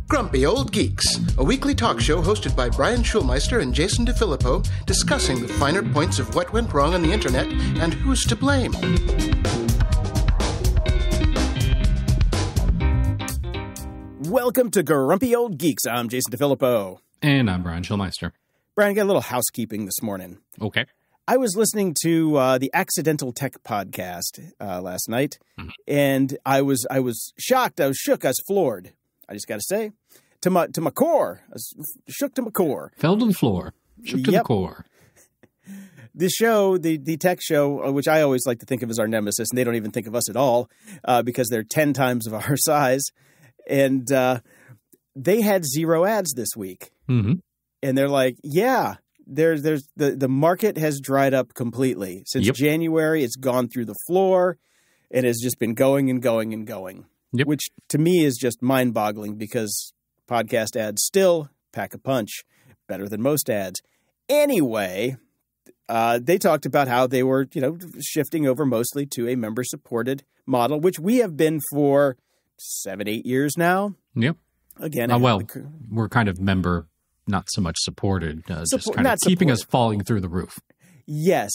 Grumpy Old Geeks, a weekly talk show hosted by Brian Schulmeister and Jason DeFilippo, discussing the finer points of what went wrong on the internet and who's to blame. Welcome to Grumpy Old Geeks. I'm Jason DeFilippo. And I'm Brian Schulmeister. Brian, got a little housekeeping this morning. Okay. I was listening to the Accidental Tech podcast last night, and I was shocked. I was shook. I was floored. I just got to say, to my core. I was shook to my core. Fell to the floor. Shook to the core. The show, the tech show, which I always like to think of as our nemesis, and they don't even think of us at all because they're 10 times of our size. And they had 0 ads this week. Mm-hmm. And they're like, yeah, there's the market has dried up completely. Since January, it's gone through the floor and has just been going and going and going. Yep. Which to me is just mind-boggling because podcast ads still pack a punch, better than most ads. Anyway, they talked about how they were, shifting over mostly to a member-supported model, which we have been for 7-8 years now. Yep. Again, we're kind of member, not so much supported, just kind of keeping us falling through the roof. Yes.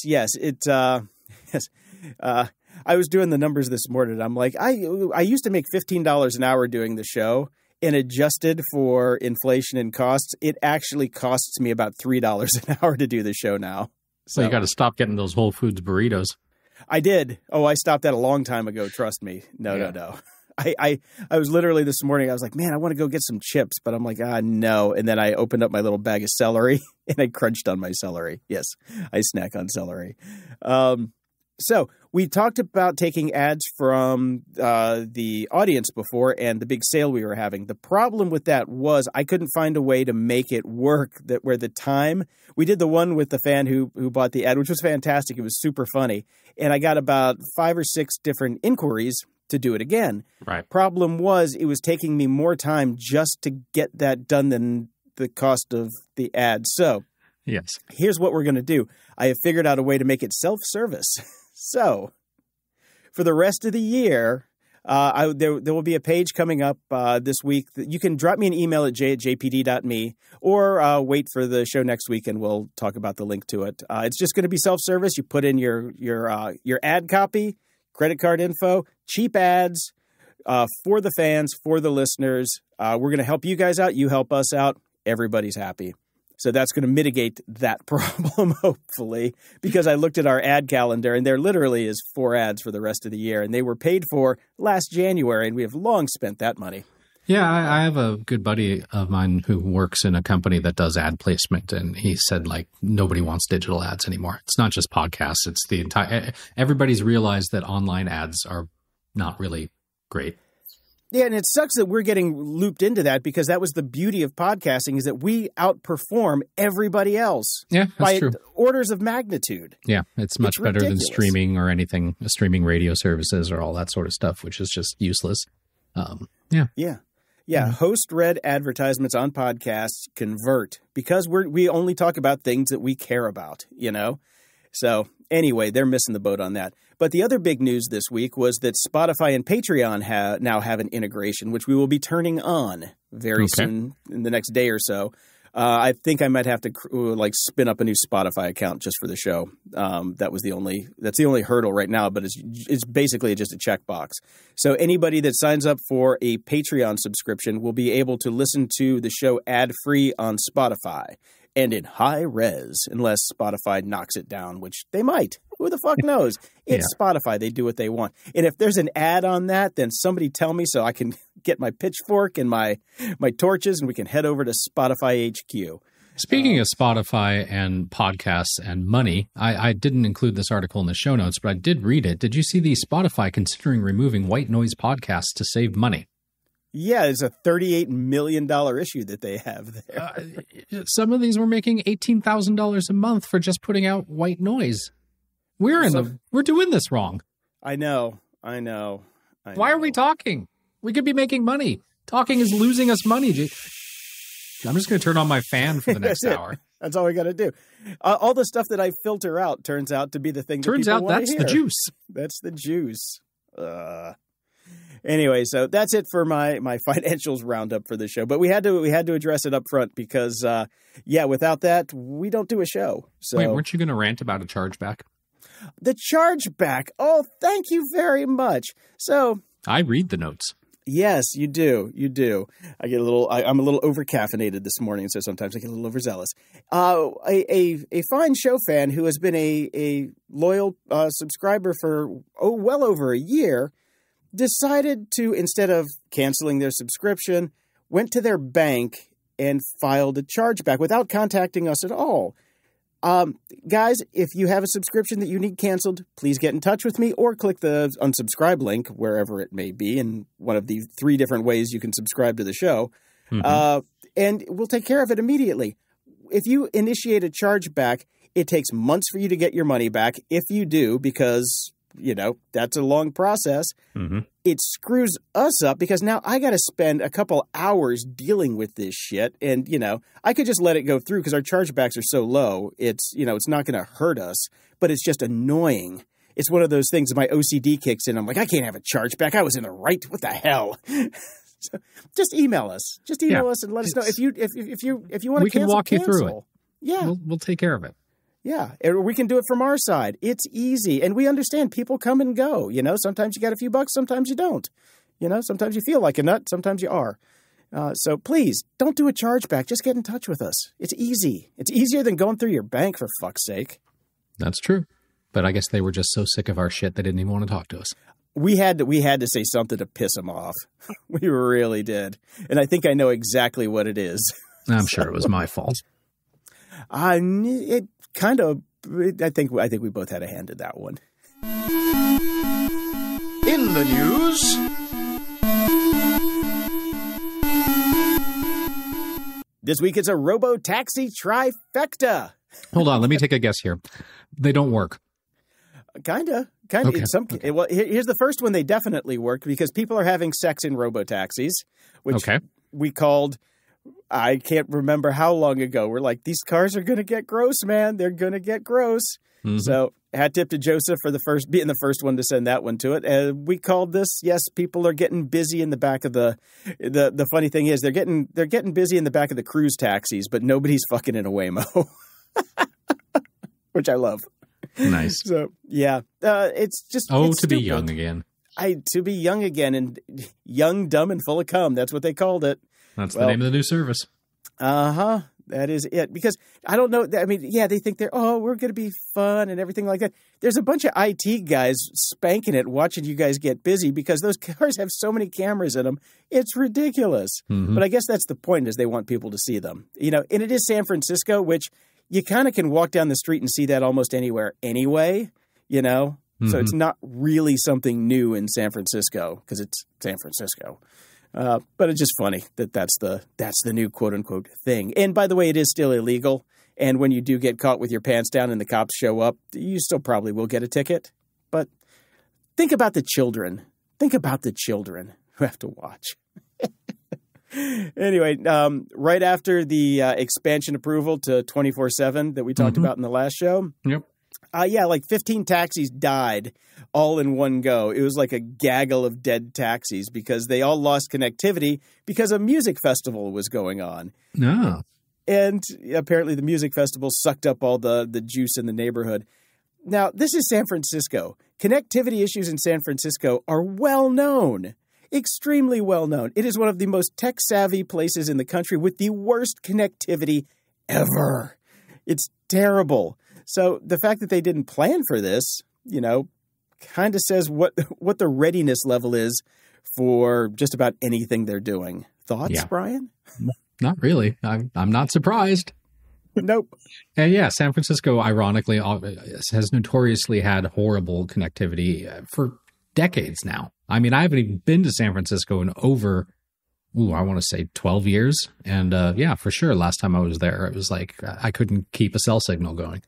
I was doing the numbers this morning. I'm like, I used to make $15 an hour doing the show, and adjusted for inflation and costs, it actually costs me about $3 an hour to do the show now. So you got to stop getting those Whole Foods burritos. I did. Oh, I stopped that a long time ago. Trust me. No. I was literally this morning, I was like, man, I want to go get some chips, but I'm like, no. And then I opened up my little bag of celery and I crunched on my celery. Yes, I snack on celery. So we talked about taking ads from the audience before and the big sale we were having. The problem with that was I couldn't find a way to make it work where the time – we did the one with the fan who bought the ad, which was fantastic. It was super funny. And I got about 5 or 6 different inquiries to do it again. Right. Problem was it was taking me more time just to get that done than the cost of the ad. So yes, here's what we're going to do. I have figured out a way to make it self-service. So for the rest of the year, there will be a page coming up this week. You can drop me an email at j@jpd.me or wait for the show next week and we'll talk about the link to it. It's just going to be self-service. You put in your ad copy, credit card info, cheap ads for the fans, for the listeners. We're going to help you guys out. You help us out. Everybody's happy. So that's going to mitigate that problem, hopefully, because I looked at our ad calendar and there literally is 4 ads for the rest of the year. And they were paid for last January, and we have long spent that money. Yeah, I have a good buddy of mine who works in a company that does ad placement. And he said, nobody wants digital ads anymore. It's not just podcasts. It's the entire – everybody's realized that online ads are not really great. Yeah, and it sucks that we're getting looped into that because that was the beauty of podcasting is that we outperform everybody else. Yeah, that's true. Orders of magnitude. Yeah, it's much better than streaming or anything, streaming radio services or all that sort of stuff, which is just useless. Yeah. Host-read advertisements on podcasts convert because we only talk about things that we care about, So anyway, they're missing the boat on that. But the other big news this week was that Spotify and Patreon now have an integration, which we will be turning on very soon in the next day or so. I think I might have to spin up a new Spotify account just for the show. That's the only hurdle right now, but it's basically just a checkbox. So anybody that signs up for a Patreon subscription will be able to listen to the show ad-free on Spotify and in high res, unless Spotify knocks it down, which they might. Who the fuck knows? It's Spotify. They do what they want. And if there's an ad on that, then somebody tell me so I can get my pitchfork and my torches and we can head over to Spotify HQ. Speaking of Spotify and podcasts and money, I didn't include this article in the show notes, but I did read it. Did you see the Spotify considering removing white noise podcasts to save money? Yeah, it's a $38 million issue that they have there. Some of these were making $18,000 a month for just putting out white noise. We're doing this wrong. I know. Why are we talking? We could be making money. Talking is losing us money. I'm just going to turn on my fan for the next hour. That's all we got to do. All the stuff that I filter out turns out to be the thing that people want to hear. That's the juice. That's the juice. Anyway, so that's it for my financials roundup for the show. But we had to address it up front because, without that, we don't do a show. So wait, weren't you going to rant about a chargeback? The chargeback. Oh, thank you very much. So I read the notes. Yes, you do. You do. I'm a little over-caffeinated this morning, so sometimes I get a little overzealous. A fine show fan who has been a loyal subscriber for well over a year decided to, instead of canceling their subscription, went to their bank and filed a chargeback without contacting us at all. Guys, if you have a subscription that you need canceled, please get in touch with me or click the unsubscribe link wherever it may be in one of the 3 different ways you can subscribe to the show. And we'll take care of it immediately. If you initiate a chargeback, it takes months for you to get your money back. If you do, because, that's a long process. It screws us up because now I got to spend a couple hours dealing with this shit. And, I could just let it go through because our chargebacks are so low. It's, it's not going to hurt us, but it's just annoying. It's one of those things my OCD kicks in. I'm like, I can't have a chargeback. I was in the right. What the hell? So just email us. Just email us and let us know if you want to cancel. We can walk you through it. Yeah. We'll take care of it. Yeah, we can do it from our side. It's easy, and we understand people come and go. Sometimes you got a few bucks, sometimes you don't. Sometimes you feel like a nut, sometimes you are. So please, don't do a chargeback. Just get in touch with us. It's easy. It's easier than going through your bank, for fuck's sake. That's true. But I guess they were just so sick of our shit they didn't even want to talk to us. We had to say something to piss them off. We really did. And I think I know exactly what it is. I'm sure it was my fault. It kind of. I think we both had a hand in that one. In the news, this week it's a robo-taxi trifecta. Hold on, let me take a guess here. They don't work. Kinda. Okay. Well, here's the first one. They definitely work because people are having sex in robo-taxis, which we called. I can't remember how long ago. We're like, these cars are going to get gross, man. They're going to get gross. So hat tip to Joseph for being the first one to send that one to it. We called this, yes, people are getting busy in the back of the funny thing is they're getting busy in the back of the cruise taxis, but nobody's fucking in a Waymo, which I love. Nice. So, yeah, it's just, to stupid. be young again. To be young again and young, dumb, and full of cum. That's what they called it. That's the name of the new service. That is it. Because I don't know. I mean, yeah, they think we're going to be fun and everything like that. There's a bunch of IT guys spanking it, watching you guys get busy because those cars have so many cameras in them. It's ridiculous. But I guess that's the point is they want people to see them. And it is San Francisco, which you kind of can walk down the street and see that almost anywhere anyway, So it's not really something new in San Francisco because it's San Francisco. But it's just funny that's the new quote unquote thing. And by the way, it is still illegal. And when you do get caught with your pants down and the cops show up, you still probably will get a ticket. But think about the children. Think about the children who have to watch. Anyway, right after the expansion approval to 24/7 that we talked about in the last show. Yep. Like 15 taxis died all in one go. It was like a gaggle of dead taxis because they all lost connectivity because a music festival was going on. No. And apparently the music festival sucked up all the juice in the neighborhood. Now, this is San Francisco. Connectivity issues in San Francisco are well known. Extremely well known. It is one of the most tech-savvy places in the country with the worst connectivity ever. It's terrible. So the fact that they didn't plan for this, kind of says what the readiness level is for just about anything they're doing. Thoughts, Brian? Not really. I'm not surprised. Nope. And yeah, San Francisco, ironically, has notoriously had horrible connectivity for decades now. I mean, I haven't even been to San Francisco in over, I want to say 12 years. And for sure, last time I was there, it was like I couldn't keep a cell signal going.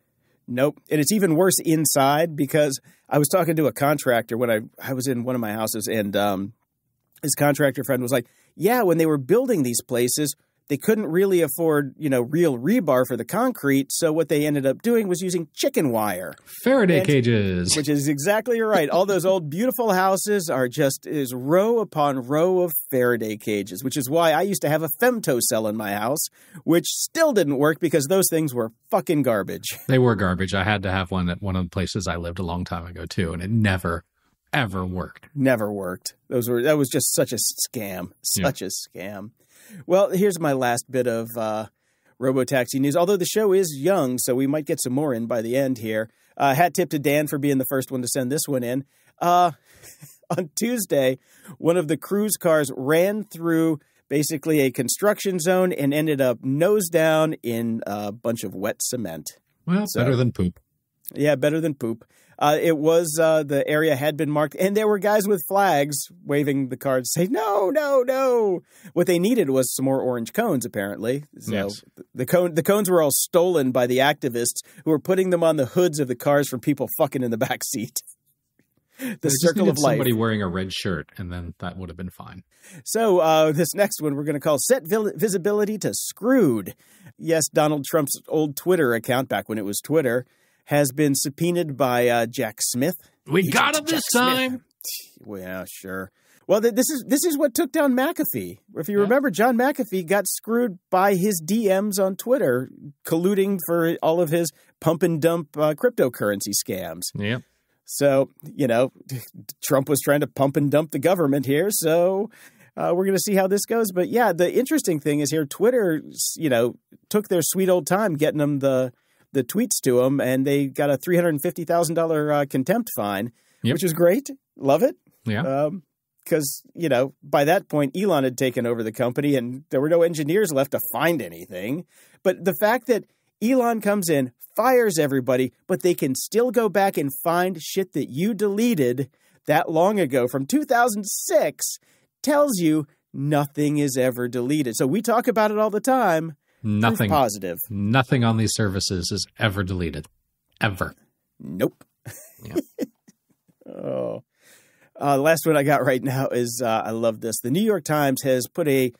Nope. And it's even worse inside because I was talking to a contractor when I was in one of my houses and his contractor friend was like, when they were building these places, they couldn't really afford, real rebar for the concrete. So what they ended up doing was using chicken wire. Faraday cages. Which is exactly right. All those old beautiful houses is row upon row of Faraday cages, which is why I used to have a femto cell in my house, which still didn't work because those things were fucking garbage. They were garbage. I had to have one at one of the places I lived a long time ago too, and it never ever worked. Never worked. That was just such a scam. Such a scam. Well, here's my last bit of Robotaxi news. Although the show is young, so we might get some more in by the end here. Hat tip to Dan for being the first one to send this one in. On Tuesday, one of the Cruise cars ran through basically a construction zone and ended up nose down in a bunch of wet cement. Well, better than poop. Yeah, better than poop. It was the area had been marked, and there were guys with flags waving the cards, saying, no, no, no. What they needed was some more orange cones, apparently. So yes. The cones were all stolen by the activists who were putting them on the hoods of the cars from people fucking in the back seat. The circle of life. Somebody wearing a red shirt, and then that would have been fine. So this next one we're going to call Set Visibility to Screwed. Yes, Donald Trump's old Twitter account, back when it was Twitter, has been subpoenaed by Jack Smith. We got him this time. Well, yeah, sure. Well, this is what took down McAfee. If you remember, John McAfee got screwed by his DMs on Twitter, colluding for all of his pump and dump cryptocurrency scams. Yep. So, Trump was trying to pump and dump the government here. So we're going to see how this goes. But yeah, the interesting thing is here, Twitter, took their sweet old time getting them the tweets to them, and they got a $350,000 contempt fine, which is great. Love it. Yeah. Because, by that point, Elon had taken over the company, and there were no engineers left to find anything. But the fact that Elon comes in, fires everybody, but they can still go back and find shit that you deleted that long ago from 2006 tells you nothing is ever deleted. So we talk about it all the time. Nothing positive. Nothing on these services is ever deleted. Ever. Nope. Yeah. Oh. The last one I got right now is, I love this. The New York Times has put an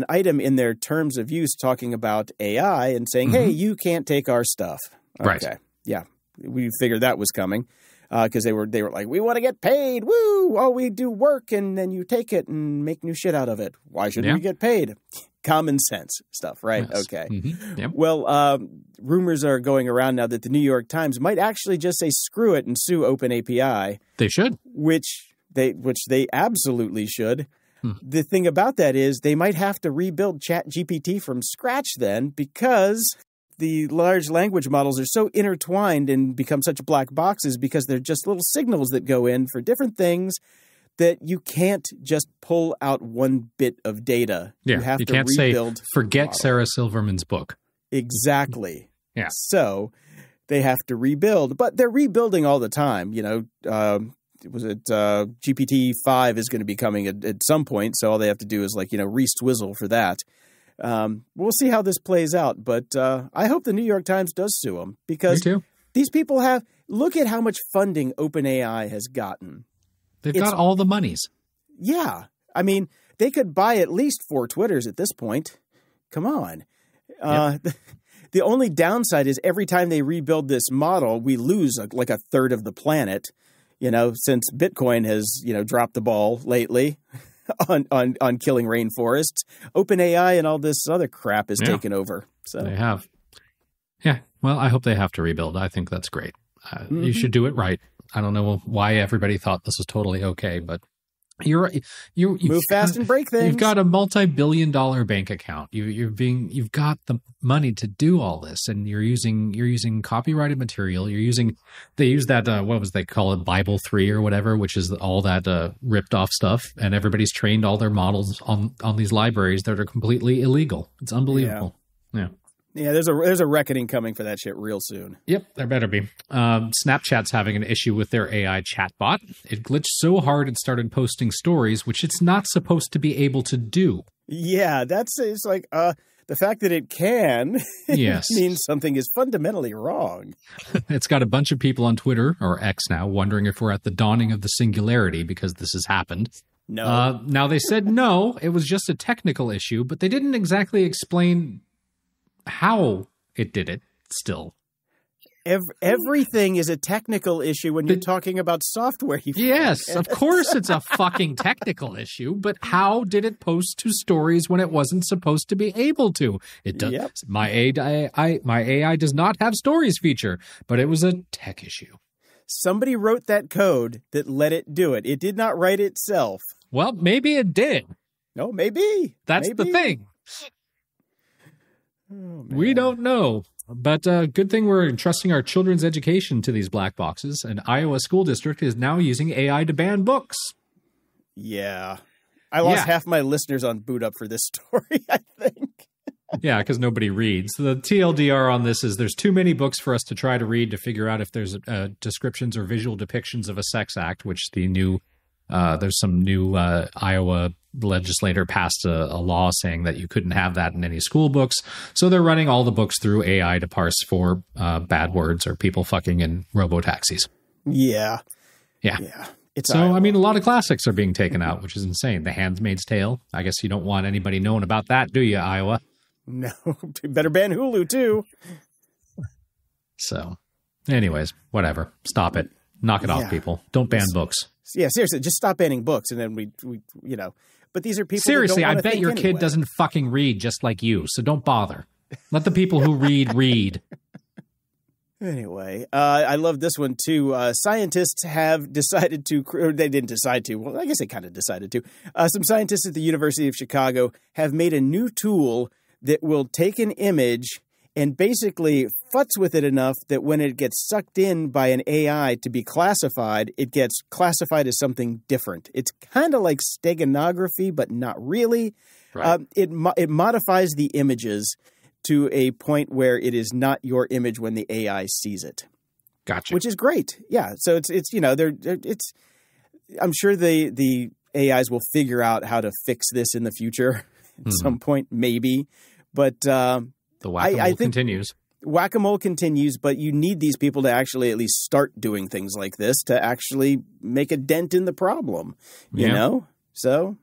item in their terms of use talking about AI and saying, hey, you can't take our stuff. Okay. Right. Yeah. We figured that was coming. Because they were like, we want to get paid. Woo! All we do work, and then you take it and make new shit out of it. Why should we get paid? Common sense stuff, right? Yes. Okay. Mm-hmm. Yep. Well, rumors are going around now that the New York Times might actually just say screw it and sue OpenAPI. They should. Which they absolutely should. The thing about that is they might have to rebuild ChatGPT from scratch then, because the large language models are so intertwined and become such black boxes because they're just little signals that go in for different things that you can't just pull out one bit of data. Yeah, you have to can't rebuild say, forget Sarah Silverman's book. Exactly. Yeah. So they have to rebuild, but they're rebuilding all the time. GPT-5 is going to be coming at some point, so all they have to do is re-swizzle for that. We'll see how this plays out, but I hope the New York Times does sue them, because these people look at how much funding OpenAI has gotten. They've got all the monies. Yeah. I mean, they could buy at least 4 Twitters at this point. Come on. The only downside is every time they rebuild this model, we lose like a third of the planet, since Bitcoin has, dropped the ball lately. on killing rainforests. OpenAI and all this other crap is taken over. So they have. Yeah. Well, I hope they have to rebuild. I think that's great. You should do it right. I don't know why everybody thought this was totally okay, but you move fast and break things. You've got a multi-billion-dollar bank account. You've got the money to do all this, and you're using copyrighted material. They use that what was they call it, Bible 3 or whatever, which is all that ripped off stuff, and everybody's trained all their models on these libraries that are completely illegal. It's unbelievable. Yeah. Yeah, there's a reckoning coming for that shit real soon. Yep, there better be. Snapchat's having an issue with their AI chatbot. It glitched so hard it started posting stories, which it's not supposed to be able to do. Yeah, it's like the fact that it can means something is fundamentally wrong. It's got a bunch of people on Twitter, or X now, wondering if we're at the dawning of the singularity because this has happened. No. Now, they said no, it was just a technical issue, but they didn't exactly explain how it did it still. Everything is a technical issue when you're talking about software. Yes, of course it's a fucking technical issue, but how did it post to stories when it wasn't supposed to be able to? It does. Yep. My AI does not have stories feature, but it was a tech issue. Somebody wrote that code that let it do it. It did not write itself. Well, maybe it did. No, maybe. That's maybe. the thing. Oh, we don't know. But good thing we're entrusting our children's education to these black boxes. An Iowa school district is now using AI to ban books. Yeah. I lost half my listeners on Boot Up for this story, I think. Yeah, because nobody reads. The TLDR on this is there's too many books for us to try to read to figure out if there's descriptions or visual depictions of a sex act, which the new there's some new Iowa legislator passed a law saying that you couldn't have that in any school books. So they're running all the books through AI to parse for bad words or people fucking in robo-taxis. Yeah. It's so, Iowa. I mean, a lot of classics are being taken out, which is insane. The Handmaid's Tale. I guess you don't want anybody knowing about that, do you, Iowa? No. Better ban Hulu, too. So, anyways, whatever. Stop it. Knock it off, people. Don't ban books. Yeah, seriously, just stop banning books, and then we you know. But these are people. Seriously, that don't I bet your anyway. kid doesn't fucking read just like you, so don't bother. Let the people who read. Anyway, I love this one too. Scientists have decided to, or they didn't decide to. Well, I guess they kind of decided to. Some scientists at the University of Chicago have made a new tool that will take an image and basically futz with it enough that when it gets sucked in by an AI to be classified, it gets classified as something different. It's kind of like steganography, but not really. Right. It modifies the images to a point where it is not your image when the AI sees it. Gotcha. Which is great. Yeah. So it's you know, it's I'm sure the AIs will figure out how to fix this in the future at some point, maybe. But the whack-a-mole continues. Whack-a-mole continues, but you need these people to actually at least start doing things like this to actually make a dent in the problem. You know? So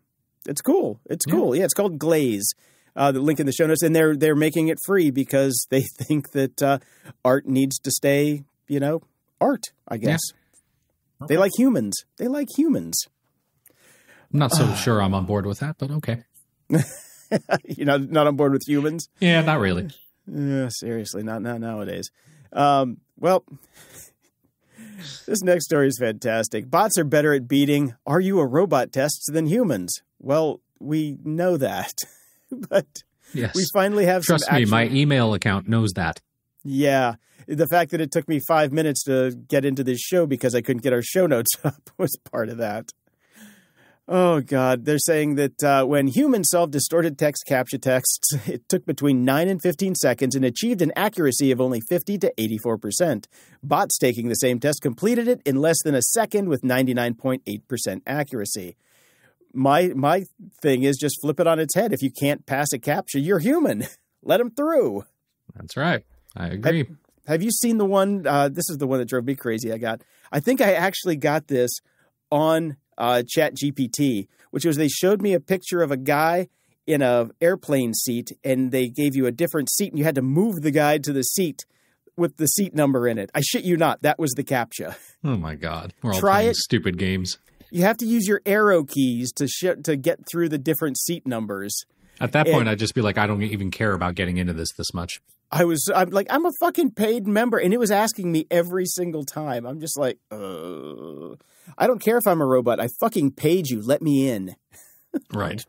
it's cool. It's cool. Yeah, it's called Glaze. The link in the show notes, and they're making it free because they think that art needs to stay, you know, art, I guess. Yeah. Okay. They like humans. They like humans. I'm not so sure I'm on board with that, but okay. You know, not on board with humans? Yeah, not really. Seriously, not nowadays. Well, this next story is fantastic. Bots are better at beating "Are you a robot?" tests than humans. Well, we know that. But yes. We finally have Trust some me, my email account knows that. Yeah. The fact that it took me 5 minutes to get into this show because I couldn't get our show notes up was part of that. Oh, God. They're saying that when humans solved distorted text CAPTCHA texts, it took between 9 and 15 seconds and achieved an accuracy of only 50 to 84%. Bots taking the same test completed it in less than a second with 99.8% accuracy. My thing is just flip it on its head. If you can't pass a CAPTCHA, you're human. Let them through. That's right. I agree. Have you seen the one? This is the one that drove me crazy. I think I actually got this on ChatGPT, which was they showed me a picture of a guy in a airplane seat, and they gave you a different seat, and you had to move the guy to the seat with the seat number in it. I shit you not. That was the CAPTCHA. Oh, my God. We're all playing stupid games. You have to use your arrow keys to get through the different seat numbers. At that point, I'd just be like, I don't even care about getting into this much. I'm like, I'm a fucking paid member, and it was asking me every single time. I'm just like, I don't care if I'm a robot. I fucking paid you. Let me in. Right.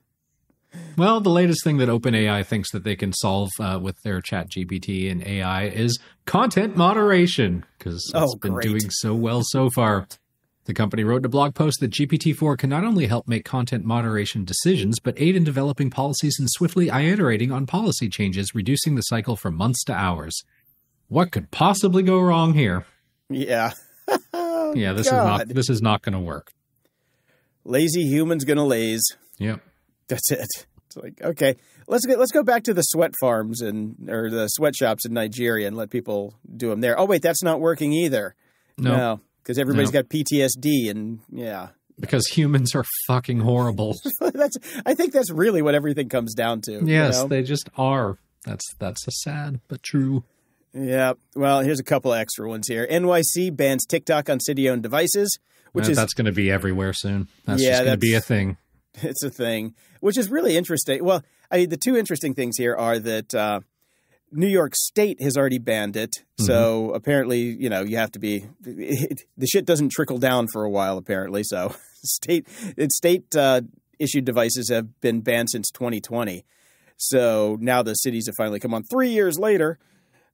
Well, the latest thing that OpenAI thinks that they can solve with their ChatGPT and AI is content moderation, because it's been doing so well so far. The company wrote in a blog post that GPT-4 can not only help make content moderation decisions, but aid in developing policies and swiftly iterating on policy changes, reducing the cycle from months to hours. What could possibly go wrong here? Yeah. Yeah, this is not going to work. Lazy humans gonna laze. Yep. That's it. It's like, okay, let's go back to the sweat farms or the sweatshops in Nigeria and let people do them there. Oh wait, that's not working either. No. Because everybody's got PTSD and Because humans are fucking horrible. I think that's really what everything comes down to. Yes, you know? they just are. That's a sad but true. Yeah. Well, here's a couple of extra ones here. NYC bans TikTok on city-owned devices, which is that's going to be everywhere soon. That's just going to be a thing. It's a thing, which is really interesting. Well, I mean, the two interesting things here are that New York State has already banned it. Mm-hmm. So apparently, you know, you have to be the shit doesn't trickle down for a while, apparently. So state issued devices have been banned since 2020. So now the cities have finally come on 3 years later,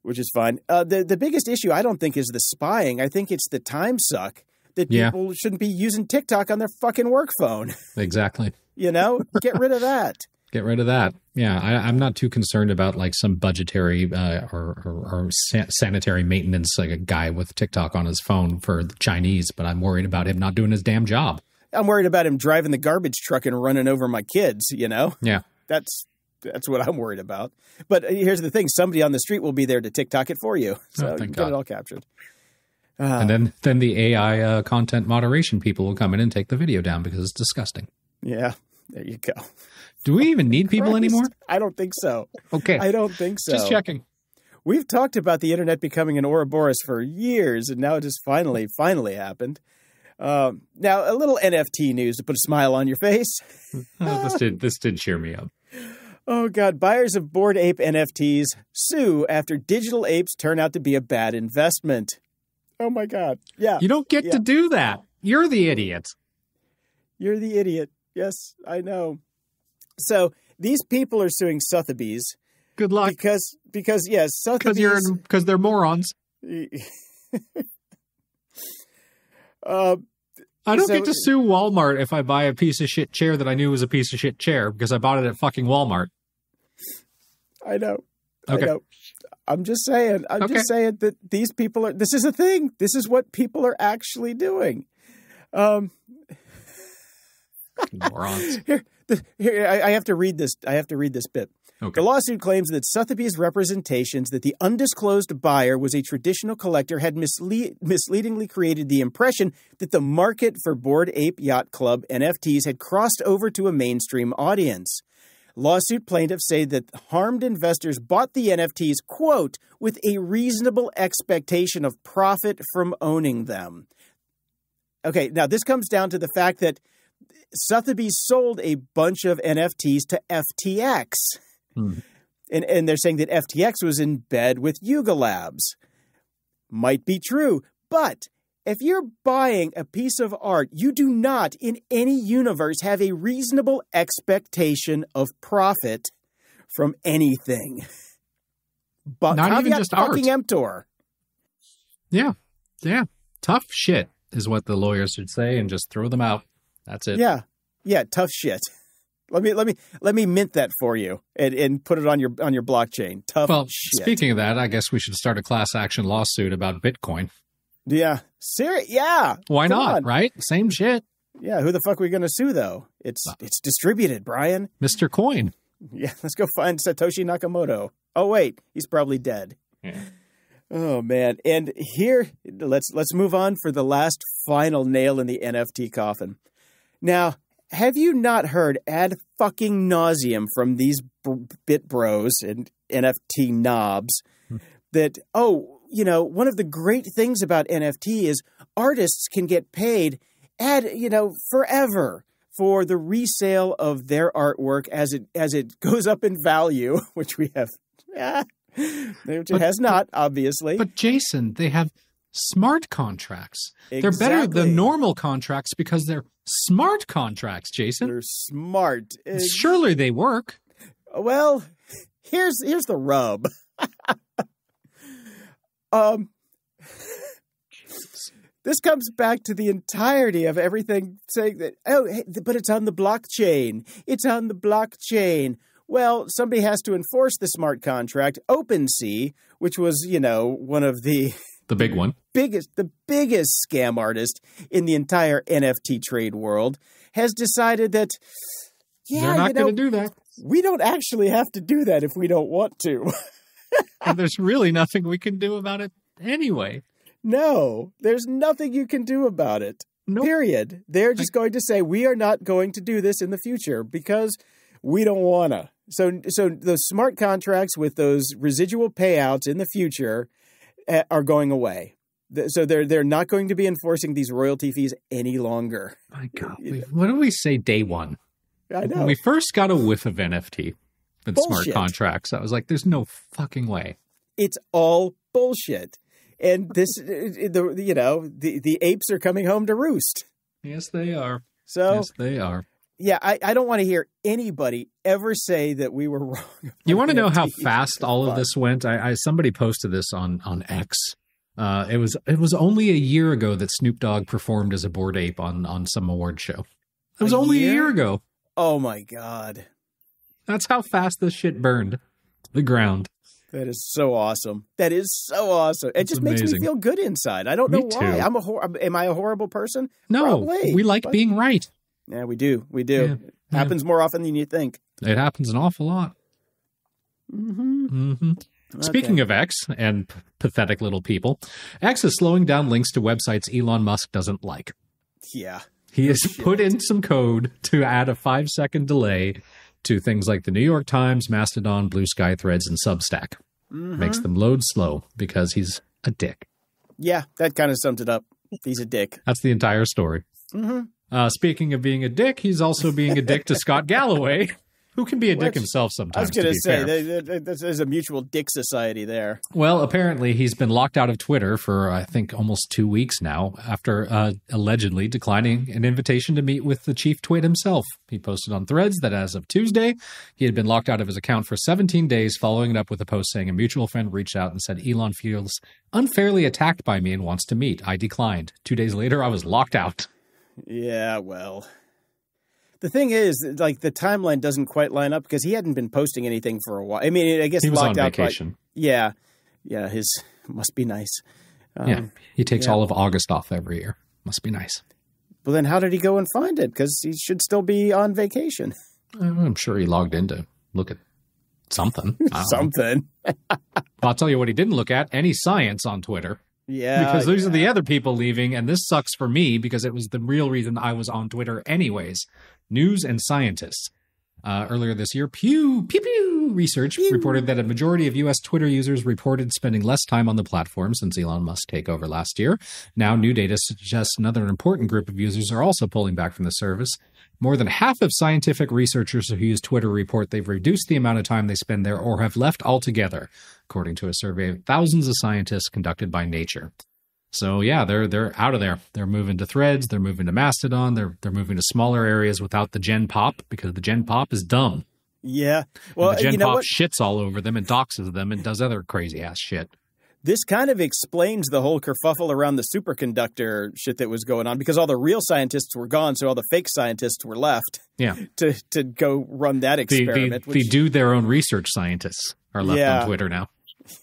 which is fine. The biggest issue, I don't think, is the spying. I think it's the time suck that people shouldn't be using TikTok on their fucking work phone. Exactly. You know, get rid of that. Get rid of that. Yeah, I'm not too concerned about like some budgetary or sanitary maintenance, like a guy with TikTok on his phone for the Chinese, but I'm worried about him not doing his damn job. I'm worried about him driving the garbage truck and running over my kids, you know? Yeah. That's what I'm worried about. But here's the thing. Somebody on the street will be there to TikTok it for you. So you can get it all captured. And then the AI content moderation people will come in and take the video down because it's disgusting. Yeah. There you go. Do we even need people anymore? I don't think so. Okay. I don't think so. Just checking. We've talked about the internet becoming an Ouroboros for years, and now it just finally happened. Now, a little NFT news to put a smile on your face. This did cheer me up. Oh, God. Buyers of Bored Ape NFTs sue after digital apes turn out to be a bad investment. Oh, my God. Yeah. You don't get to do that. You're the idiot. You're the idiot. Yes, I know. So these people are suing Sotheby's. Good luck. Because yes, Sotheby's. Because they're morons. I don't get to sue Walmart if I buy a piece of shit chair that I knew was a piece of shit chair because I bought it at fucking Walmart. I know. Okay. I know. I'm just saying. Just saying that these people are. This is a thing. This is what people are actually doing. Morons. Here, I have to read this. I have to read this bit. Okay. The lawsuit claims that Sotheby's representations that the undisclosed buyer was a traditional collector had misleadingly created the impression that the market for Bored Ape Yacht Club NFTs had crossed over to a mainstream audience. Lawsuit plaintiffs say that harmed investors bought the NFTs, quote, with a reasonable expectation of profit from owning them. Okay, now this comes down to the fact that Sotheby's sold a bunch of NFTs to FTX. And they're saying that FTX was in bed with Yuga Labs. Might be true, but if you're buying a piece of art, you do not, in any universe, have a reasonable expectation of profit from anything. But not even just art. Emptor. Yeah. Tough shit is what the lawyers should say, and just throw them out. That's it. Yeah, tough shit. Let me mint that for you and put it on your blockchain. Tough shit. Speaking of that, I guess we should start a class action lawsuit about Bitcoin. Yeah. Yeah. Why not, right? Same shit. Yeah, who the fuck are we going to sue though? It's distributed, Brian. Mr. Coin. Yeah, let's go find Satoshi Nakamoto. Oh wait, he's probably dead. Yeah. Oh man. And here let's move on for the last final nail in the NFT coffin. Now, have you not heard ad fucking nauseum from these bit bros and NFT knobs that, one of the great things about NFT is artists can get paid forever for the resale of their artwork as it goes up in value, which we have, which it has not, obviously. But Jason, they have smart contracts. Exactly. They're better than normal contracts because they're smart contracts, Jason. They're smart. Surely they work. Well, here's the rub. This comes back to the entirety of everything saying that, but it's on the blockchain. It's on the blockchain. Well, somebody has to enforce the smart contract. OpenSea, which was, one of the big one. The biggest scam artist in the entire NFT trade world, has decided that, they're not going to do that. We don't actually have to do that if we don't want to. And there's really nothing we can do about it anyway. No, there's nothing you can do about it. Nope. Period. They're just going to say, we are not going to do this in the future because we don't want to. So those smart contracts with those residual payouts in the future are going away. So they're not going to be enforcing these royalty fees any longer. My God. What did we say day one? I know. When we first got a whiff of NFT and smart Bullshit. contracts, I was like, there's no fucking way. It's all bullshit. And this, the apes are coming home to roost. Yes, they are. So, Yes, they are. yeah, I don't want to hear anybody ever say that we were wrong. You want to know how NFTs. fast all of this went? Somebody posted this on X. It was only a year ago that Snoop Dogg performed as a Bored Ape on some award show. It was only a year ago. Oh, my God. That's how fast this shit burned to the ground. That is so awesome. That is so awesome. It just makes me amazing. feel good inside. I don't know why. too. Am I a horrible person? No, Probably, we like but- being right. Yeah, we do. We do. Yeah. Happens more often than you think. It happens an awful lot. Speaking of X and pathetic little people, X is slowing down links to websites Elon Musk doesn't like. Yeah. He has put in some code to add a 5-second delay to things like the New York Times, Mastodon, Blue Sky Threads, and Substack. Makes them load slow because he's a dick. Yeah, that kind of sums it up. He's a dick. That's the entire story. Speaking of being a dick, he's also being a dick to Scott Galloway, who can be a dick himself I sometimes. was going to say, fair. there's a mutual dick society there. Well, apparently he's been locked out of Twitter for, I think, almost 2 weeks now after allegedly declining an invitation to meet with the chief twit himself. He posted on Threads that as of Tuesday, he had been locked out of his account for 17 days, following it up with a post saying a mutual friend reached out and said, Elon feels unfairly attacked by me and wants to meet. I declined. 2 days later, I was locked out. Yeah, well. The thing is, like, the timeline doesn't quite line up because he hadn't been posting anything for a while. I mean, I guess He was locked on out vacation. Yeah, his must be nice. Yeah, he takes all of August off every year. Must be nice. Well, then how did he go and find it? Because he should still be on vacation. I'm sure he logged in to look at something. I don't know. Something. I'll tell you what he didn't look at, any science on Twitter. Yeah. Because those are the other people leaving, and this sucks for me because it was the real reason I was on Twitter anyways. News and scientists. Earlier this year, Pew Research reported that a majority of U.S. Twitter users reported spending less time on the platform since Elon Musk's takeover last year. Now, new data suggests another important group of users are also pulling back from the service. More than half of scientific researchers who use Twitter report they've reduced the amount of time they spend there or have left altogether, according to a survey of thousands of scientists conducted by Nature. So yeah, they're out of there. They're moving to Threads. They're moving to Mastodon. They're moving to smaller areas without the Gen Pop because the Gen Pop is dumb. Yeah. Well, And the Gen you know Pop what? shits all over them and doxes them and does other crazy ass shit. This kind of explains the whole kerfuffle around the superconductor shit that was going on because all the real scientists were gone, so all the fake scientists were left Yeah, to go run that experiment. the do their own research scientists are left on Twitter now.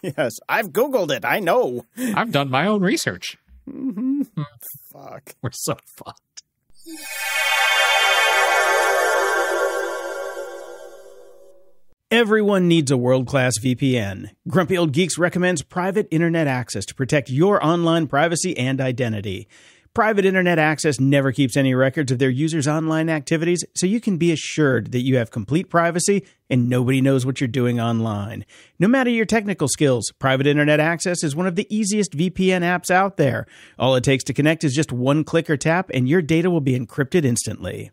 Yes, I've Googled it. I know. I've done my own research. Fuck. We're so fucked. Everyone needs a world-class VPN. Grumpy Old Geeks recommends private internet access to protect your online privacy and identity. Private internet access never keeps any records of their users' online activities, so you can be assured that you have complete privacy and nobody knows what you're doing online. No matter your technical skills, private internet access is one of the easiest VPN apps out there. All it takes to connect is just one click or tap, and your data will be encrypted instantly.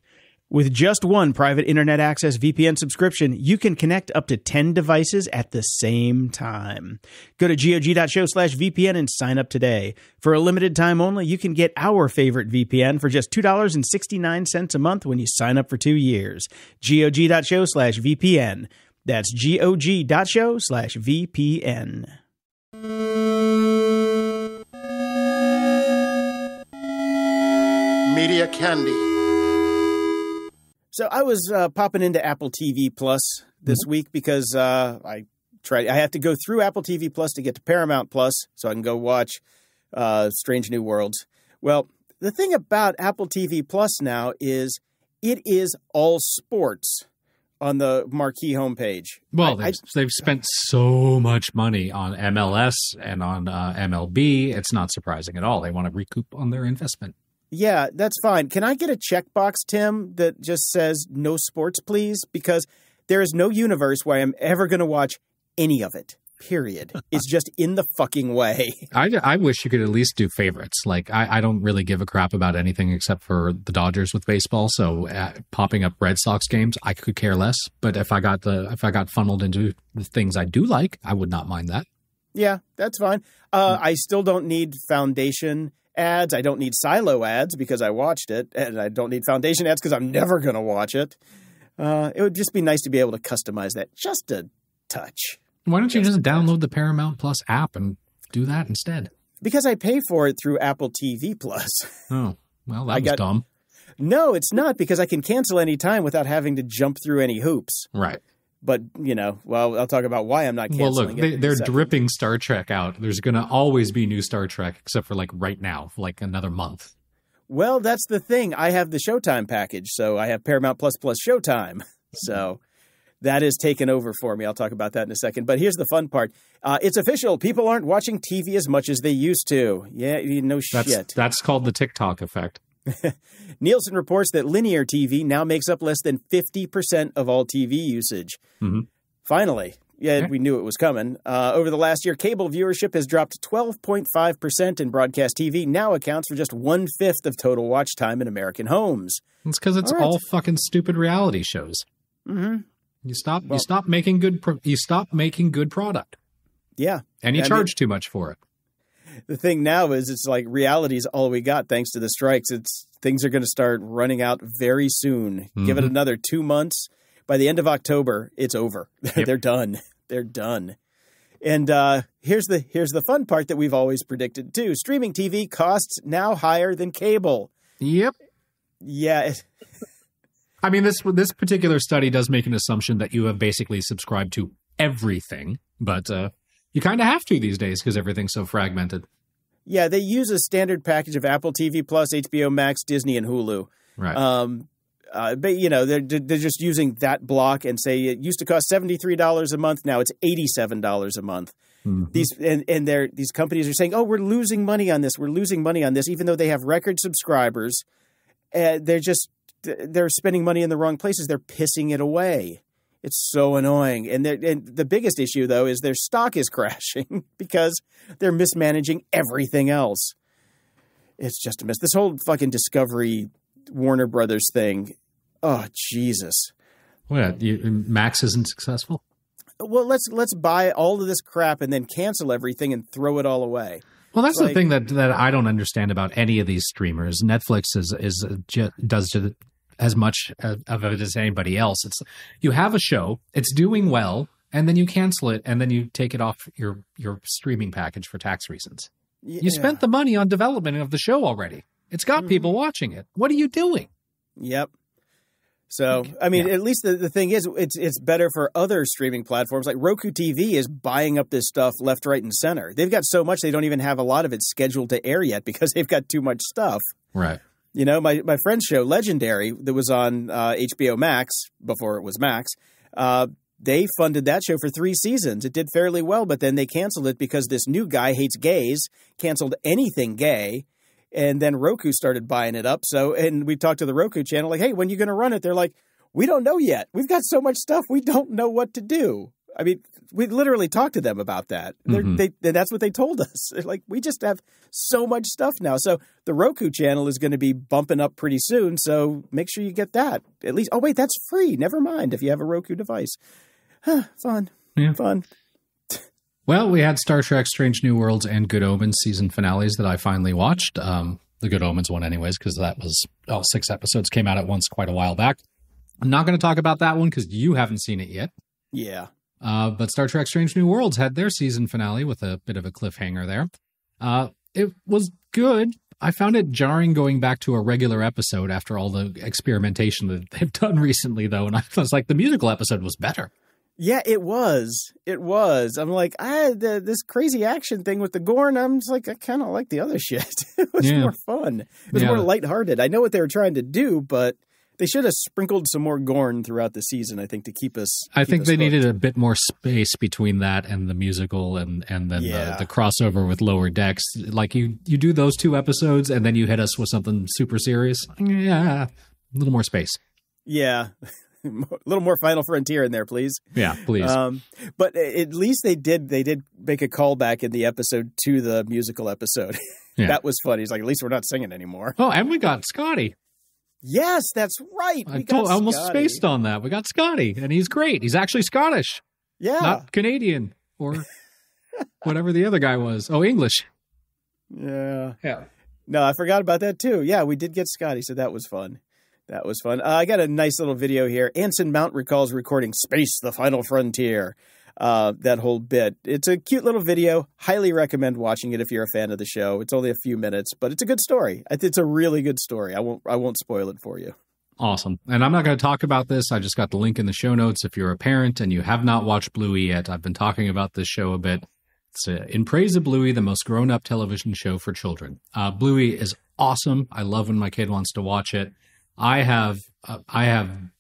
With just one private internet access VPN subscription, you can connect up to 10 devices at the same time. Go to GOG.show/VPN and sign up today. For a limited time only, you can get our favorite VPN for just $2.69 a month when you sign up for 2 years. GOG.show/VPN. That's GOG.show/VPN. Media Candy. So I was popping into Apple TV Plus this week because I have to go through Apple TV Plus to get to Paramount Plus so I can go watch Strange New Worlds. Well, the thing about Apple TV Plus now is it is all sports on the marquee homepage. Well, they've spent so much money on MLS and on MLB. It's not surprising at all. They want to recoup on their investment. Yeah, that's fine. Can I get a checkbox, Tim, that just says no sports, please? Because there is no universe where I'm ever going to watch any of it. Period. It's just in the fucking way. I wish you could at least do favorites. Like, I don't really give a crap about anything except for the Dodgers with baseball. So popping up Red Sox games, I could care less. But if I got funneled into the things I do like, I would not mind that. Yeah, that's fine. I still don't need Foundation ads. I don't need Silo ads because I watched it. And I don't need Foundation ads because I'm never going to watch it. It would just be nice to be able to customize that just a touch. Why don't you just download the Paramount Plus app and do that instead? Because I pay for it through Apple TV Plus. Oh, well, that was dumb. No, it's not, because I can cancel any time without having to jump through any hoops. Right. But, I'll talk about why I'm not canceling it. They're dripping Star Trek out. There's going to always be new Star Trek, except for right now, another month. Well, that's the thing. I have the Showtime package, so I have Paramount Plus Showtime. So that is taken over for me. I'll talk about that in a second. But here's the fun part. It's official. People aren't watching TV as much as they used to. Yeah, shit. That's called the TikTok effect. Nielsen reports that linear TV now makes up less than 50% of all TV usage. Mm-hmm. Finally. Yeah, we knew it was coming. Over the last year, cable viewership has dropped 12.5%, and broadcast TV now accounts for just 1/5 of total watch time in American homes. It's because it's all fucking stupid reality shows. Mm-hmm. You stop making good product. Yeah. And you charge too much for it. The thing now is it's like reality is all we got thanks to the strikes. Things are going to start running out very soon. Mm-hmm. Give it another 2 months. By the end of October, it's over. Yep. They're done. They're done. And here's the fun part that we've always predicted too. Streaming TV costs now higher than cable. Yep. Yeah. I mean, this particular study does make an assumption that you have basically subscribed to everything, but you kind of have to these days because everything's so fragmented. Yeah, they use a standard package of Apple TV Plus, HBO Max, Disney, and Hulu. Right. But they're just using that block and say it used to cost $73 a month. Now it's $87 a month. Mm-hmm. These companies are saying, "Oh, we're losing money on this. We're losing money on this," even though they have record subscribers. They're spending money in the wrong places. They're pissing it away. It's so annoying. And the biggest issue, though, is their stock is crashing because they're mismanaging everything else. It's just a mess. This whole fucking Discovery Warner Brothers thing. Oh, Jesus. What? Max isn't successful? Well, let's buy all of this crap and then cancel everything and throw it all away. Well, that's the thing that I don't understand about any of these streamers. Netflix does as much of it as anybody else. It's you have a show, it's doing well, and then you cancel it, and then you take it off your streaming package for tax reasons. Yeah. You spent the money on development of the show already. It's got people watching it. What are you doing? Yep. So, I mean, at least the thing is, it's better for other streaming platforms. Like Roku TV is buying up this stuff left, right, and center. They've got so much they don't even have a lot of it scheduled to air yet because they've got too much stuff. Right. You know, my friend's show, Legendary, that was on HBO Max before it was Max, they funded that show for 3 seasons. It did fairly well, but then they canceled it because this new guy hates gays, canceled anything gay. And then Roku started buying it up. And we talked to the Roku channel, like, hey, when are you going to run it? They're like, we don't know yet. We've got so much stuff. We don't know what to do. I mean, we literally talked to them about that. That's what they told us. They're like, we just have so much stuff now. So the Roku channel is going to be bumping up pretty soon. So make sure you get that. At least, oh, wait, that's free. Never mind if you have a Roku device. Fun. Yeah. Fun. Well, we had Star Trek Strange New Worlds and Good Omens season finales that I finally watched. The Good Omens one anyways, because that was 6 episodes, came out at once quite a while back. I'm not going to talk about that one because you haven't seen it yet. Yeah. But Star Trek Strange New Worlds had their season finale with a bit of a cliffhanger there. It was good. I found it jarring going back to a regular episode after all the experimentation that they've done recently, though. And I was like, the musical episode was better. Yeah, it was. It was. I'm like, this crazy action thing with the Gorn, I'm just like, I kind of like the other shit. It was more fun. It was more lighthearted. I know what they were trying to do, but They should have sprinkled some more Gorn throughout the season, I think, to keep us. I think they needed a bit more space between that and the musical and then the crossover with Lower Decks. Like you do those 2 episodes and then you hit us with something super serious. Yeah, a little more space. Yeah. A little more Final Frontier in there, please. Yeah, please. But at least they did make a callback in the episode to the musical episode. Yeah. That was funny. He's like, at least we're not singing anymore. Oh, and we got Scotty. Yes, that's right. I almost spaced on that. We got Scotty, and he's great. He's actually Scottish. Yeah. Not Canadian or whatever the other guy was. Oh, English. Yeah. No, I forgot about that too. Yeah, we did get Scotty, so that was fun. I got a nice little video here. Anson Mount recalls recording Space, the Final Frontier. That whole bit. It's a cute little video. Highly recommend watching it if you're a fan of the show. It's only a few minutes, but it's a good story. It's a really good story. I won't spoil it for you. Awesome. And I'm not going to talk about this. I just got the link in the show notes. If you're a parent and you have not watched Bluey yet, I've been talking about this show a bit. It's In Praise of Bluey, the most grown-up television show for children. Bluey is awesome. I love when my kid wants to watch it. I have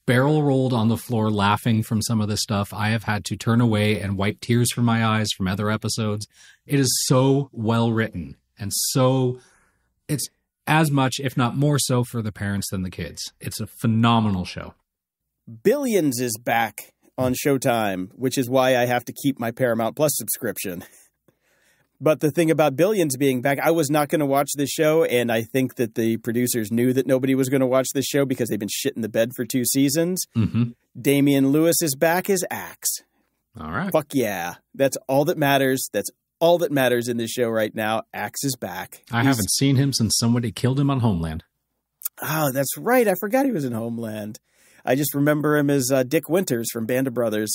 barrel rolled on the floor laughing from some of this stuff. I have had to turn away and wipe tears from my eyes from other episodes. It is so well written, and it's as much, if not more so, for the parents than the kids. It's a phenomenal show. Billions is back on Showtime, which is why I have to keep my Paramount Plus subscription. But the thing about Billions being back, I was not going to watch this show, and I think that the producers knew that nobody was going to watch this show because they've been shitting the bed for 2 seasons. Mm-hmm. Damian Lewis is back as Axe. All right. Fuck yeah. That's all that matters. That's all that matters in this show right now. Axe is back. I haven't seen him since somebody killed him on Homeland. Oh, that's right. I forgot he was in Homeland. I just remember him as Dick Winters from Band of Brothers.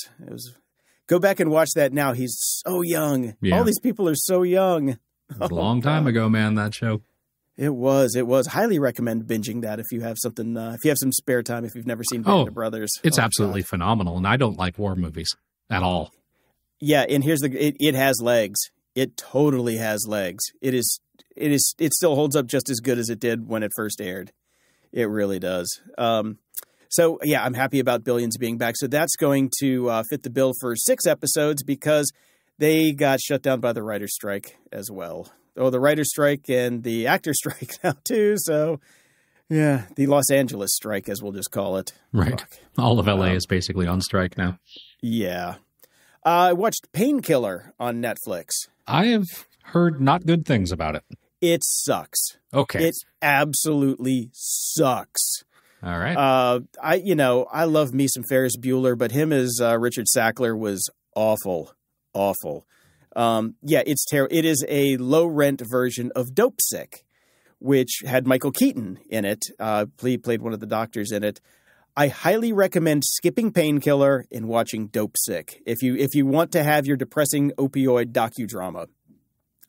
Go back and watch that now. He's so young. Yeah. All these people are so young. It was a long time ago, man, that show. It was. Highly recommend binging that if you have something, if you have some spare time, if you've never seen Band of Brothers. It's absolutely phenomenal, and I don't like war movies at all. Yeah, and here's it has legs. It totally has legs. It still holds up just as good as it did when it first aired. It really does. So, yeah, I'm happy about Billions being back. So that's going to fit the bill for 6 episodes because they got shut down by the writer's strike as well. Oh, the writer's strike and the actor's strike now, too. So, yeah, the Los Angeles strike, as we'll just call it. Right. Fuck. All of L.A. is basically on strike now. Yeah. I watched Painkiller on Netflix. I have heard not good things about it. It sucks. Okay. It absolutely sucks. All right. I love me some Ferris Bueller, but him as Richard Sackler was awful. It's terrible. It is a low rent version of Dope Sick, which had Michael Keaton in it. He played one of the doctors in it. I highly recommend skipping Painkiller and watching Dope Sick if you want to have your depressing opioid docudrama.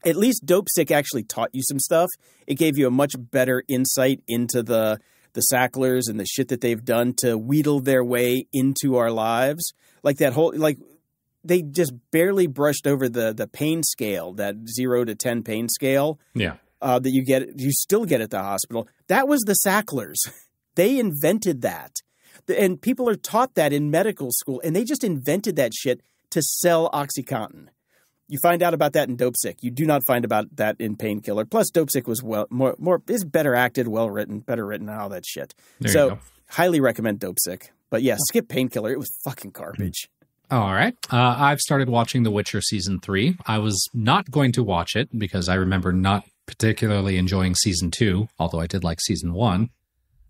At least Dope Sick actually taught you some stuff. It gave you a much better insight into the Sacklers and the shit that they've done to wheedle their way into our lives. Like that whole, they just barely brushed over the pain scale, that 0 to 10 pain scale. Yeah. That you still get at the hospital. That was the Sacklers. They invented that. And people are taught that in medical school, and they just invented that shit to sell OxyContin. You find out about that in Dope Sick. You do not find about that in Painkiller. Plus, Dope Sick was is better acted, well written, better written, all that shit. So, highly recommend Dope Sick. But yeah, skip Painkiller. It was fucking garbage. All right. I've started watching The Witcher Season 3. I was not going to watch it because I remember not particularly enjoying Season 2, although I did like Season 1.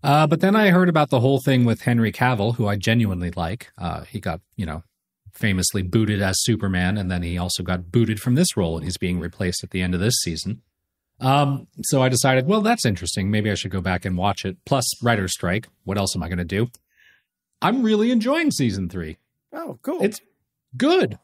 But then I heard about the whole thing with Henry Cavill, who I genuinely like. He got, famously booted as Superman, and then he also got booted from this role, and he's being replaced at the end of this season. So I decided, well, that's interesting. Maybe I should go back and watch it. Plus, writer's strike. What else am I going to do? I'm really enjoying Season 3. Oh, cool. It's good.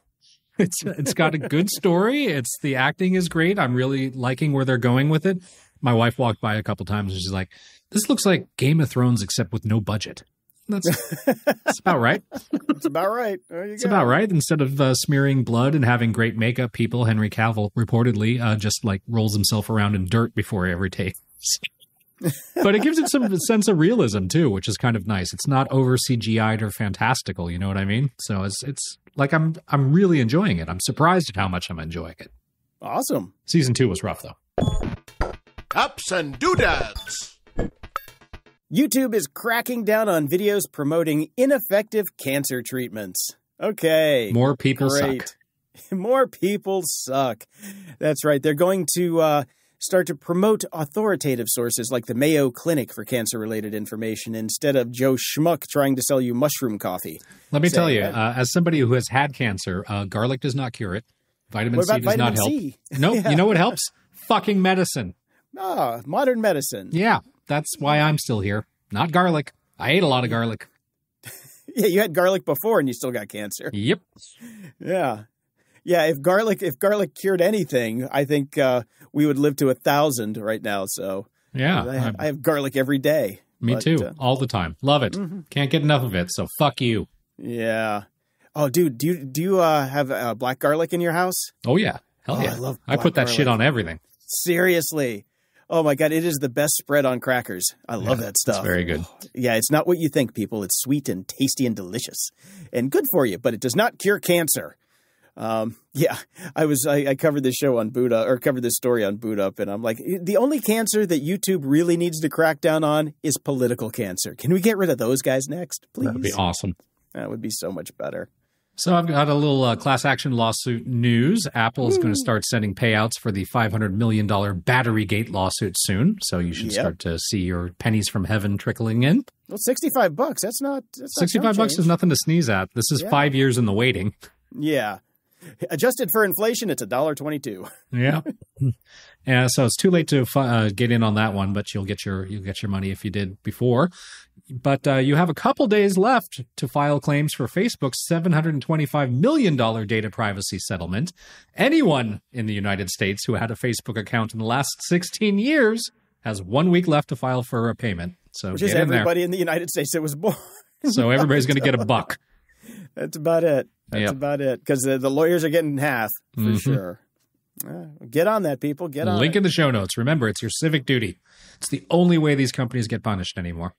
It's got a good story. The acting is great. I'm really liking where they're going with it. My wife walked by a couple times and she's like, this looks like Game of Thrones except with no budget. That's about right. It's about right. There you go. It's about right. Instead of smearing blood and having great makeup people, Henry Cavill reportedly just rolls himself around in dirt before every take. But it gives it some sense of realism too, which is kind of nice. It's not over CGI'd or fantastical, you know what I mean? So it's like I'm really enjoying it. I'm surprised at how much I'm enjoying it. Awesome. Season 2 was rough though. Ups and doodads. YouTube is cracking down on videos promoting ineffective cancer treatments. Okay. More people great. suck. More people suck. That's right. They're going to start to promote authoritative sources like the Mayo Clinic for cancer-related information instead of Joe Schmuck trying to sell you mushroom coffee. Let me tell you, as somebody who has had cancer, garlic does not cure it. Vitamin C does not help. Nope. Yeah. You know what helps? Fucking medicine. Ah, modern medicine. Yeah, that's why I'm still here. Not garlic. I ate a lot of garlic. Yeah, you had garlic before and you still got cancer. Yep. Yeah. Yeah, if garlic cured anything, I think we would live to 1,000 right now. So yeah, I have garlic every day. Me too, all the time. Love it. Mm-hmm. Can't get enough of it. So fuck you. Yeah. Oh, dude, do you have black garlic in your house? Oh yeah, hell yeah. I put that shit on everything. Seriously. Oh my God, it is the best spread on crackers. I love that stuff. It's very good. Yeah, it's not what you think, people. It's sweet and tasty and delicious and good for you, but it does not cure cancer. Yeah, I covered this show on Boot Up, or covered this story on Boot Up, and I'm like, the only cancer that YouTube really needs to crack down on is political cancer. Can we get rid of those guys next, please? That'd be awesome. That would be so much better. So I've got a little class action lawsuit news. Apple is going to start sending payouts for the $500 million Batterygate lawsuit soon. So you should start to see your pennies from heaven trickling in. Well, $65. That's not $65 is nothing to sneeze at. This is 5 years in the waiting. Yeah. Adjusted for inflation, it's $1.22. Yeah. Yeah, so it's too late to get in on that one, but you'll get your money if you did before. But you have a couple days left to file claims for Facebook's $725 million data privacy settlement. Anyone in the United States who had a Facebook account in the last 16 years has 1 week left to file for a payment. So which is everybody in the United States that was born. So everybody's going to get a buck. That's about it. That's about it. Because the lawyers are getting half, for sure. Get on that, people. Get on Link in the show notes. Remember, it's your civic duty. It's the only way these companies get punished anymore.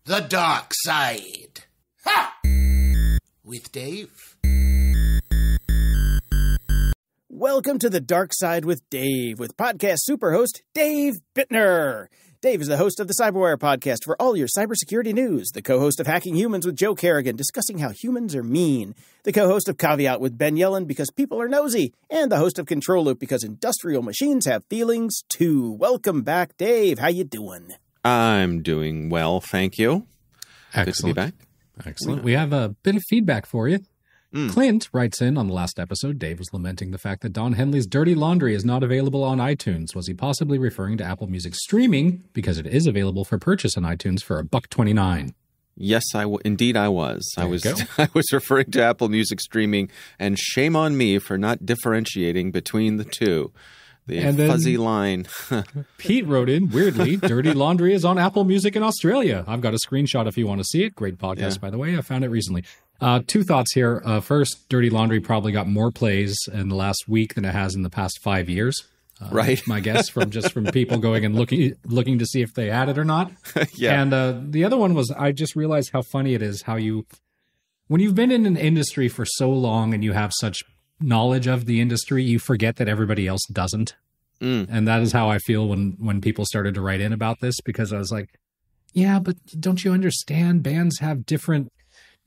The Dark Side. Ha! With Dave. Welcome to The Dark Side with Dave, with podcast superhost Dave Bittner. Dave is the host of the Cyberwire podcast for all your cybersecurity news, the co-host of Hacking Humans with Joe Kerrigan, discussing how humans are mean, the co-host of Caveat with Ben Yellen because people are nosy, and the host of Control Loop because industrial machines have feelings too. Welcome back, Dave. How you doing? I'm doing well, thank you. Excellent. Good to be back. Excellent. We have a bit of feedback for you. Clint writes in on the last episode, Dave was lamenting the fact that Don Henley's Dirty Laundry is not available on iTunes. Was he possibly referring to Apple Music streaming because it is available for purchase on iTunes for $1.29? Yes, indeed I was. I was referring to Apple Music streaming, and shame on me for not differentiating between the two. The fuzzy line. Pete wrote in, weirdly, Dirty Laundry is on Apple Music in Australia. I've got a screenshot if you want to see it. Great podcast, by the way. I found it recently. Two thoughts here. First, Dirty Laundry probably got more plays in the last week than it has in the past 5 years. Right. My guess from people going and looking to see if they had it or not. Yeah. And the other one was, I just realized how funny it is when you've been in an industry for so long and you have such knowledge of the industry, you forget that everybody else doesn't. And that is how I feel when people started to write in about this, because I was like, yeah, but don't you understand? Bands have different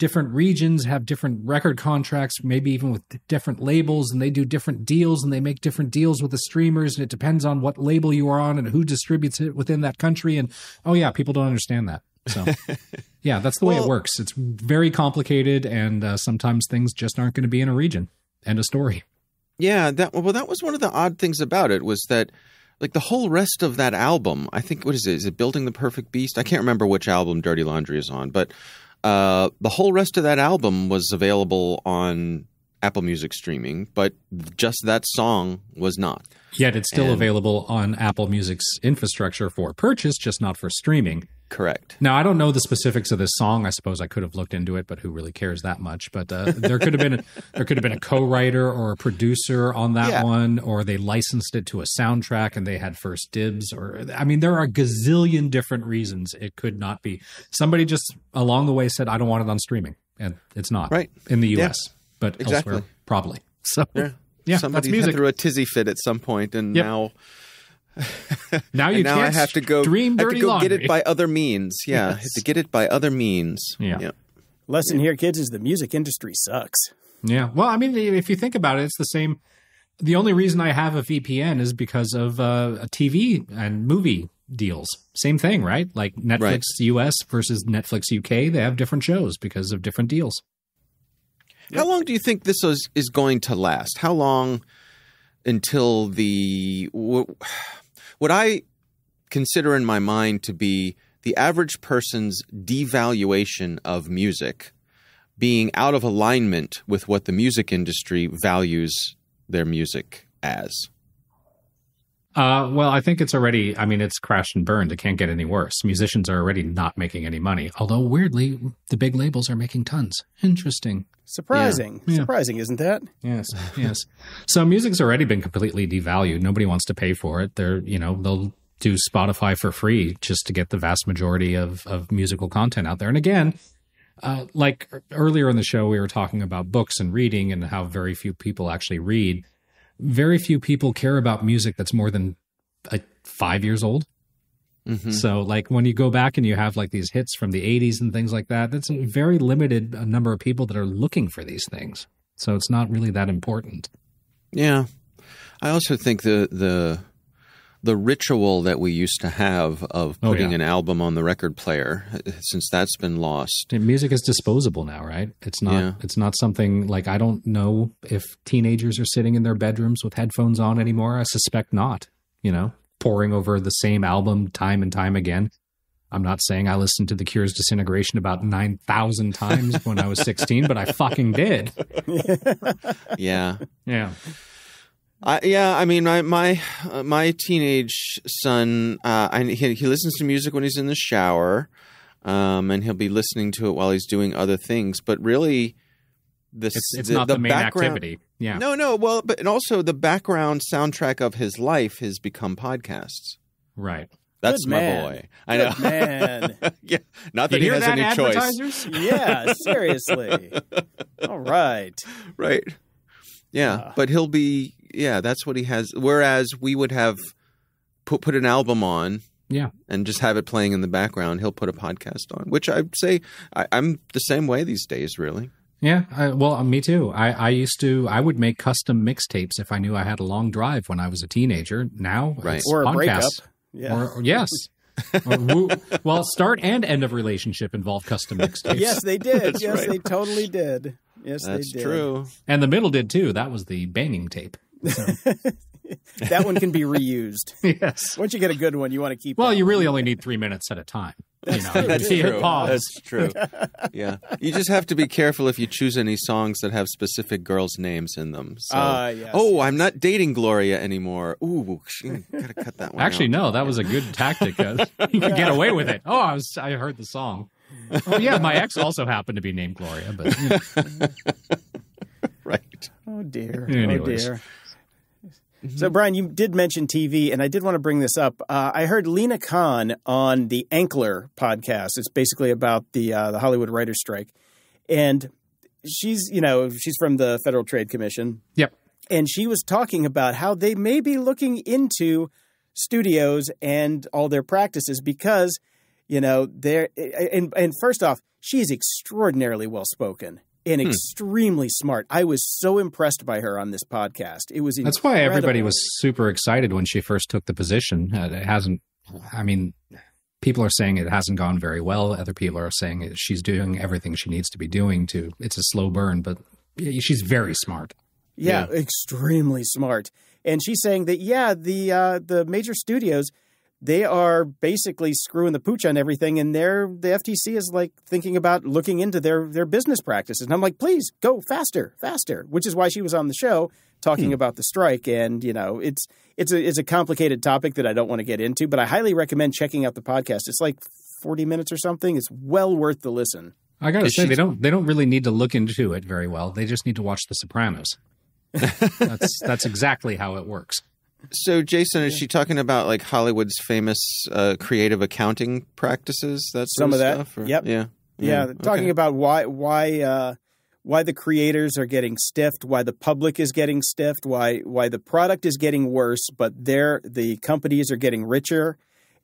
regions, have different record contracts, maybe even with different labels, and they do different deals, and they make different deals with the streamers, and it depends on what label you are on and who distributes it within that country. And oh yeah, people don't understand that. So yeah, that's the way it works. It's very complicated, and sometimes things just aren't going to be in a region. End of story. Yeah, that was one of the odd things about it, was that like the whole rest of that album, I think, what is it? Is it Building the Perfect Beast? I can't remember which album Dirty Laundry is on, but the whole rest of that album was available on Apple Music streaming, but just that song was not. Yet it's still available on Apple Music's infrastructure for purchase, just not for streaming. Correct. Now, I don't know the specifics of this song. I suppose I could have looked into it, but who really cares that much? But there could have been a co-writer or a producer on that one, or they licensed it to a soundtrack and they had first dibs. Or I mean, there are a gazillion different reasons it could not be. Somebody just along the way said, "I don't want it on streaming," and it's not in the U.S., but elsewhere probably. So somebody that's had through a tizzy fit at some point, and now. Now you now can't I have to go stream dirty laundry. Get it by other means. Yeah, I have to get it by other means. Yeah. Lesson here, kids, is the music industry sucks. Yeah. Well, I mean, if you think about it, it's the same. The only reason I have a VPN is because of a TV and movie deals. Same thing, right? Like Netflix US versus Netflix UK, they have different shows because of different deals. How long do you think this is going to last? How long until what I consider in my mind to be the average person's devaluation of music being out of alignment with what the music industry values their music as? Well, I think it's already, I mean, it's crashed and burned. It can't get any worse. Musicians are already not making any money. Although, weirdly, the big labels are making tons. Interesting. Surprising. Surprising, isn't that? Yes. So music's already been completely devalued. Nobody wants to pay for it. They'll do Spotify for free just to get the vast majority of musical content out there. And again, like earlier in the show, we were talking about books and reading and how very few people actually read. Very few people care about music that's more than 5 years old. Mm-hmm. So like when you go back and you have like these hits from the 80s and things like that, that's a very limited number of people that are looking for these things. So it's not really that important. Yeah. I also think the ritual that we used to have of putting an album on the record player, since that's been lost. Music is disposable now, right? It's not something like, I don't know if teenagers are sitting in their bedrooms with headphones on anymore. I suspect not, poring over the same album time and time again. I'm not saying I listened to The Cure's Disintegration about 9,000 times when I was 16, but I fucking did. Yeah. Yeah. I mean, my teenage son, he listens to music when he's in the shower, and he'll be listening to it while he's doing other things. But really, it's not the main activity. Yeah. No. Well, and also the background soundtrack of his life has become podcasts. Right. That's my boy. I know. Man. Yeah. Not that he has any choice. Yeah. Seriously. All right. Right. Yeah, but he'll be. Yeah, that's what he has. Whereas we would have put an album on, and just have it playing in the background. He'll put a podcast on, which I'd say I'm the same way these days, really. Yeah, well, me too. I would make custom mixtapes if I knew I had a long drive when I was a teenager. Now, right, or a podcasts. Breakup. Yeah. Or yes. Well, start and end of relationship involve custom mixtapes. Yes, they did. That's yes, right. they totally did. Yes, that's they did. True. And the middle did too. That was the banging tape. So. That one can be reused. Yes. Once you get a good one, you want to keep. Well, you really only need 3 minutes at a time. That's true. That's true. Yeah, you just have to be careful if you choose any songs that have specific girls' names in them. So, yes, I'm not dating Gloria anymore. Ooh, gotta cut that one. Actually, out. no, that was a good tactic. You could get away with it. Oh, I heard the song. Oh yeah, my ex also happened to be named Gloria, but right. Oh dear. Anyways. Oh dear. So, Brian, you did mention TV, and I did want to bring this up. I heard Lena Khan on the Ankler podcast. It's basically about the Hollywood writers' strike, and she's from the Federal Trade Commission. Yep. And she was talking about how they may be looking into studios and all their practices because, they're and first off, she's extraordinarily well spoken. And extremely smart. I was so impressed by her on this podcast. It was incredible. That's why everybody was super excited when she first took the position. It hasn't, people are saying it hasn't gone very well. Other people are saying she's doing everything she needs to be doing it's a slow burn, but she's very smart. Yeah, extremely smart. And she's saying that, the major studios, they are basically screwing the pooch on everything, and the FTC is like thinking about looking into their business practices. And I'm like, please go faster, which is why she was on the show talking about the strike. And, you know, it's a complicated topic that I don't want to get into, but I highly recommend checking out the podcast. It's like 40 minutes or something. It's well worth the listen. I got to say, they don't really need to look into it very well. They just need to watch The Sopranos. That's exactly how it works. So, Jason, is she talking about like Hollywood's famous creative accounting practices? That sort some of that. Stuff, or? Yep. Yeah. Talking about why the creators are getting stiffed, why the public is getting stiffed, why the product is getting worse, but the companies are getting richer,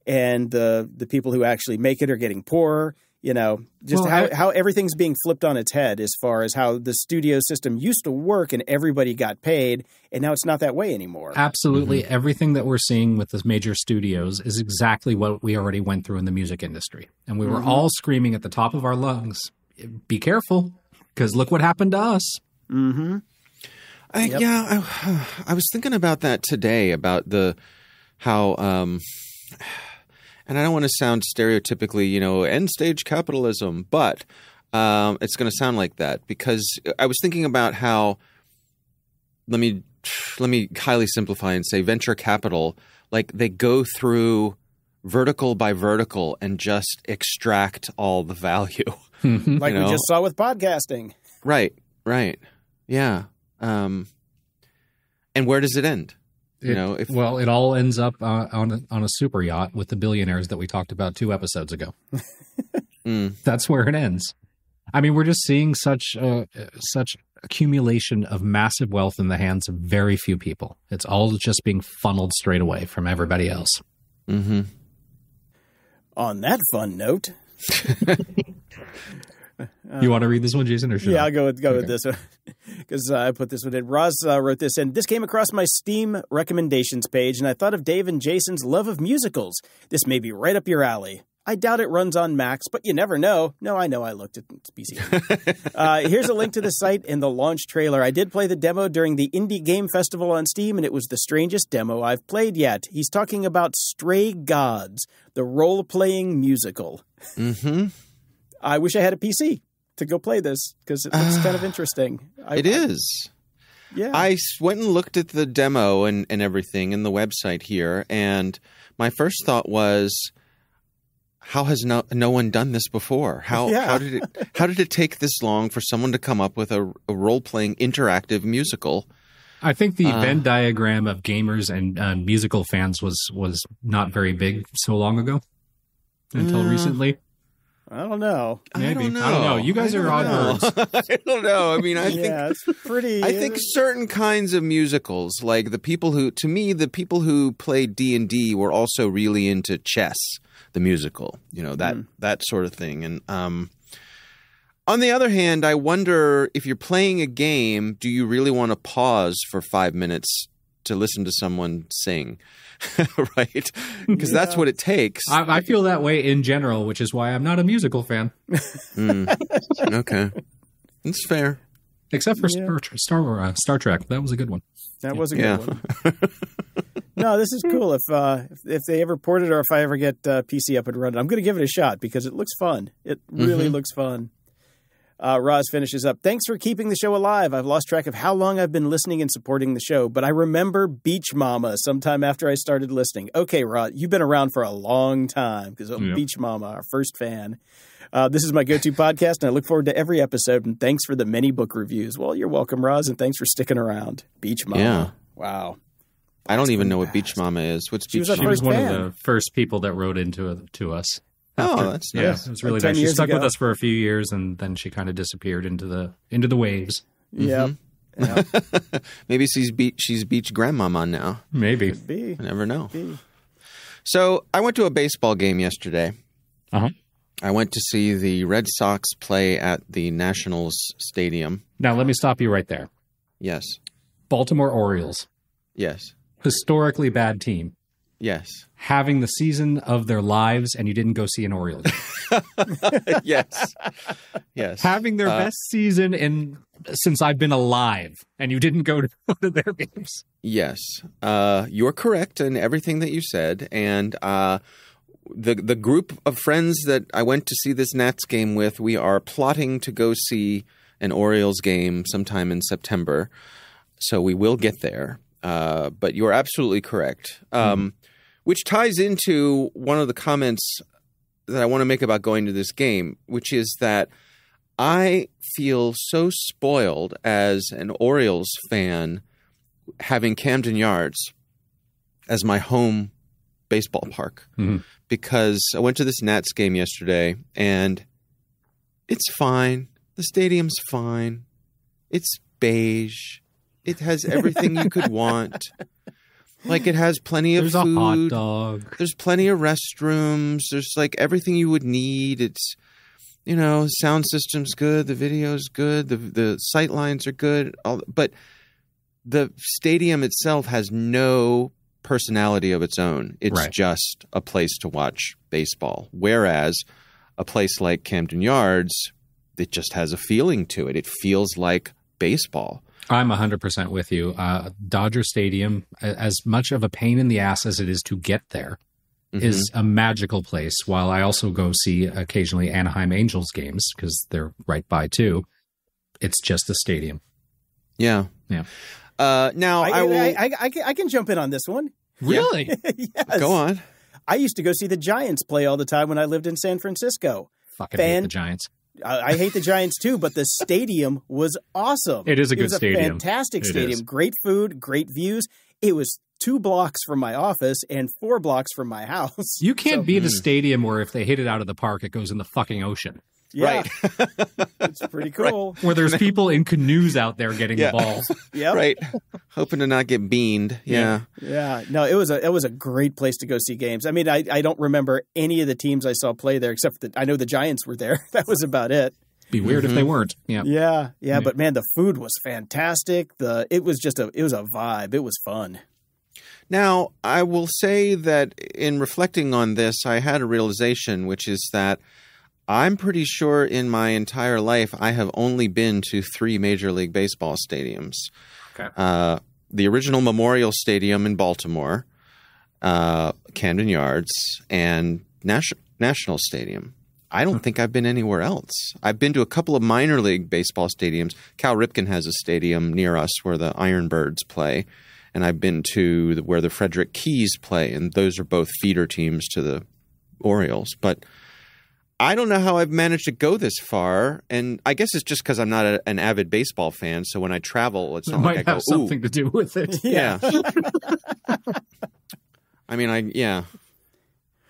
and the people who actually make it are getting poorer. You know, just how everything's being flipped on its head as far as how the studio system used to work and everybody got paid, and now it's not that way anymore. Absolutely. Mm-hmm. Everything that we're seeing with the major studios is exactly what we already went through in the music industry. And we were all screaming at the top of our lungs, be careful, because look what happened to us. Mm-hmm. I was thinking about that today, about how and I don't want to sound stereotypically, you know, end stage capitalism, but it's going to sound like that, because I was thinking about how, let me highly simplify and say venture capital, like they go through vertical by vertical and just extract all the value. Like we just saw with podcasting. Right. Yeah. And where does it end? It all ends up on a super yacht with the billionaires that we talked about 2 episodes ago. That's where it ends. I mean, we're just seeing such accumulation of massive wealth in the hands of very few people. It's all just being funneled straight away from everybody else. Mm-hmm. On that fun note. You want to read this one, Jason, or should I? I'll go with this one, because I put this one in. Roz wrote this in. This came across my Steam recommendations page, and I thought of Dave and Jason's love of musicals. This may be right up your alley. I doubt it runs on Macs, but you never know. No, I know. I looked at PC. Here's a link to the site and the launch trailer. I did play the demo during the Indie Game Festival on Steam, and it was the strangest demo I've played yet. He's talking about Stray Gods, the role-playing musical. Mm-hmm. I wish I had a PC to go play this, because it looks kind of interesting. It is. Yeah. I went and looked at the demo and everything in the website here, and my first thought was, how has no one done this before? How did it take this long for someone to come up with a role-playing interactive musical? I think the Venn diagram of gamers and musical fans was not very big so long ago, until recently. I don't know. Maybe. I don't know. You guys are odd birds. I don't know. I mean, I think it's pretty. I think certain kinds of musicals, like the people who played D&D were also really into Chess, the musical. You know, that sort of thing. And on the other hand, I wonder, if you're playing a game, do you really want to pause for 5 minutes to listen to someone sing? Right? Because that's what it takes. I feel that way in general, which is why I'm not a musical fan. Okay. That's fair. Except for Star Trek. That was a good one. That was a good one. No, this is cool. If they ever port it, or if I ever get PC up and running, I'm going to give it a shot, because it looks fun. It really looks fun. Roz finishes up. Thanks for keeping the show alive. I've lost track of how long I've been listening and supporting the show, but I remember Beach Mama sometime after I started listening. Okay, Roz, you've been around for a long time, because Beach Mama, our first fan. This is my go-to podcast, and I look forward to every episode, and thanks for the many book reviews. Well, you're welcome, Roz, and thanks for sticking around. Beach Mama. Yeah. Wow. I don't even know what Beach Mama is. What's Beach Mama? She was one of the first people that wrote to us. That's nice. Yeah, it was really nice. She stuck with us for a few years, and then she kind of disappeared into the waves. Yeah. Maybe she's Beach Grandmama now. Maybe. Could be. I never know. So I went to a baseball game yesterday. Uh-huh. I went to see the Red Sox play at the Nationals Stadium. Now, let me stop you right there. Yes. Baltimore Orioles. Yes. Historically bad team. Yes. Having the season of their lives, and you didn't go see an Orioles game. Yes. Yes. Having their best season in since I've been alive, and you didn't go to one of their games. Yes, you're correct in everything that you said, and the group of friends that I went to see this Nats game with, we are plotting to go see an Orioles game sometime in September, so we will get there. But you're absolutely correct, which ties into one of the comments that I want to make about going to this game, which is that I feel so spoiled as an Orioles fan having Camden Yards as my home baseball park, because I went to this Nats game yesterday and it's fine. The stadium's fine. It's beige. It has everything you could want. Like, it has plenty of food. There's a hot dog. There's plenty of restrooms. There's like everything you would need. It's, sound system's good. The video's good. The sight lines are good. But the stadium itself has no personality of its own. It's just a place to watch baseball. Whereas a place like Camden Yards, it just has a feeling to it. It feels like baseball. I'm 100% with you. Dodger Stadium, as much of a pain in the ass as it is to get there, is a magical place. While I also go see occasionally Anaheim Angels games because they're right by too. It's just a stadium. Yeah. Now I can jump in on this one. Really? Yes. Go on. I used to go see the Giants play all the time when I lived in San Francisco. Fucking hate the Giants. I hate the Giants too, but the stadium was awesome. It is a good stadium. It was a fantastic stadium. Great food, great views. It was 2 blocks from my office and 4 blocks from my house. You can't beat a stadium where if they hit it out of the park, it goes in the fucking ocean. Yeah. Right. It's pretty cool. Where there's people in canoes out there getting the balls. Yeah. Right. Hoping to not get beamed. Yeah. No, it was a great place to go see games. I mean, I don't remember any of the teams I saw play there, except that I know the Giants were there. That was about it. Be weird if they weren't. Yeah. But man, the food was fantastic. It was a vibe. It was fun. Now, I will say that in reflecting on this, I had a realization, which is that I'm pretty sure in my entire life I have only been to 3 Major League Baseball stadiums. Okay. The original Memorial Stadium in Baltimore, Camden Yards, and National Stadium. I don't think I've been anywhere else. I've been to a couple of minor league baseball stadiums. Cal Ripken has a stadium near us where the Ironbirds play. And I've been to where the Frederick Keys play. And those are both feeder teams to the Orioles. But I don't know how I've managed to go this far. And I guess it's just because I'm not an avid baseball fan. So when I travel, it's not like I go, might have something to do with it. Yeah. I mean,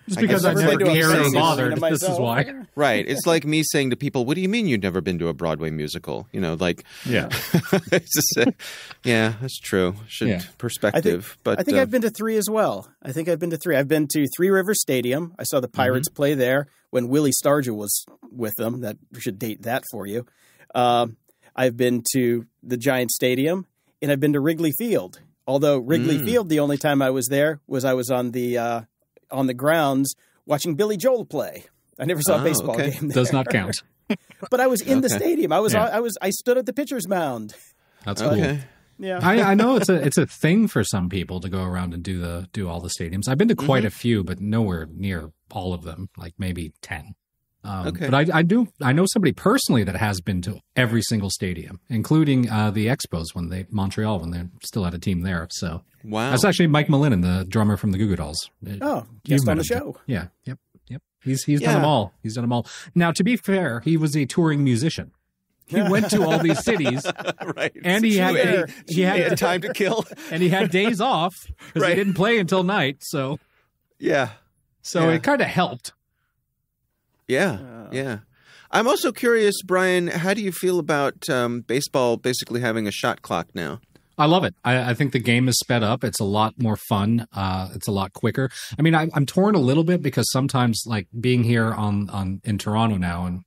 Just because I never cared or bothered, this is why. Right. It's like me saying to people, what do you mean you've never been to a Broadway musical? Yeah. It's just, that's true. Perspective. I think I've been to 3 as well. I've been to Three Rivers Stadium. I saw the Pirates play there when Willie Stargell was with them. That should date that for you. I've been to the Giants Stadium, and I've been to Wrigley Field. Although Wrigley Field, the only time I was there was I was on the grounds watching Billy Joel play. I never saw a baseball game there. Does not count. But I was in the stadium. I stood at the pitcher's mound. That's cool. Okay. Yeah. I know it's a thing for some people to go around and do all the stadiums. I've been to quite a few, but nowhere near all of them, like maybe 10. But I know somebody personally that has been to every single stadium, including the Expos when they still had a team there. So wow, that's actually Mike Malinin, the drummer from the Goo Goo Dolls. Guest on the show. Yeah, yep. He's done them all. He's done them all. Now, to be fair, he was a touring musician. He went to all these cities, right? And he had time to kill, and he had days off because he didn't play until night. So it kind of helped. Yeah. I'm also curious, Brian, how do you feel about baseball basically having a shot clock now? I love it. I think the game is sped up. It's a lot more fun. It's a lot quicker. I mean, I'm torn a little bit because sometimes, like being here in Toronto now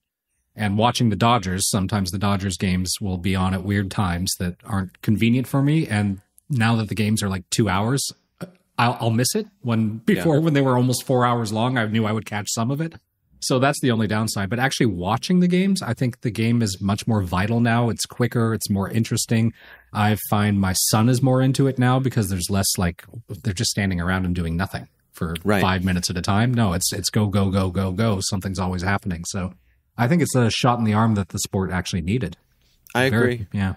and watching the Dodgers, sometimes the Dodgers games will be on at weird times that aren't convenient for me. And now that the games are like 2 hours, I'll miss it. When they were almost 4 hours long, I knew I would catch some of it. So that's the only downside. But actually watching the games, I think the game is much more vital now. It's quicker. It's more interesting. I find my son is more into it now because there's less like they're just standing around and doing nothing for 5 minutes at a time. No, it's go, go, go, go, go. Something's always happening. So I think it's a shot in the arm that the sport actually needed. I agree. Yeah.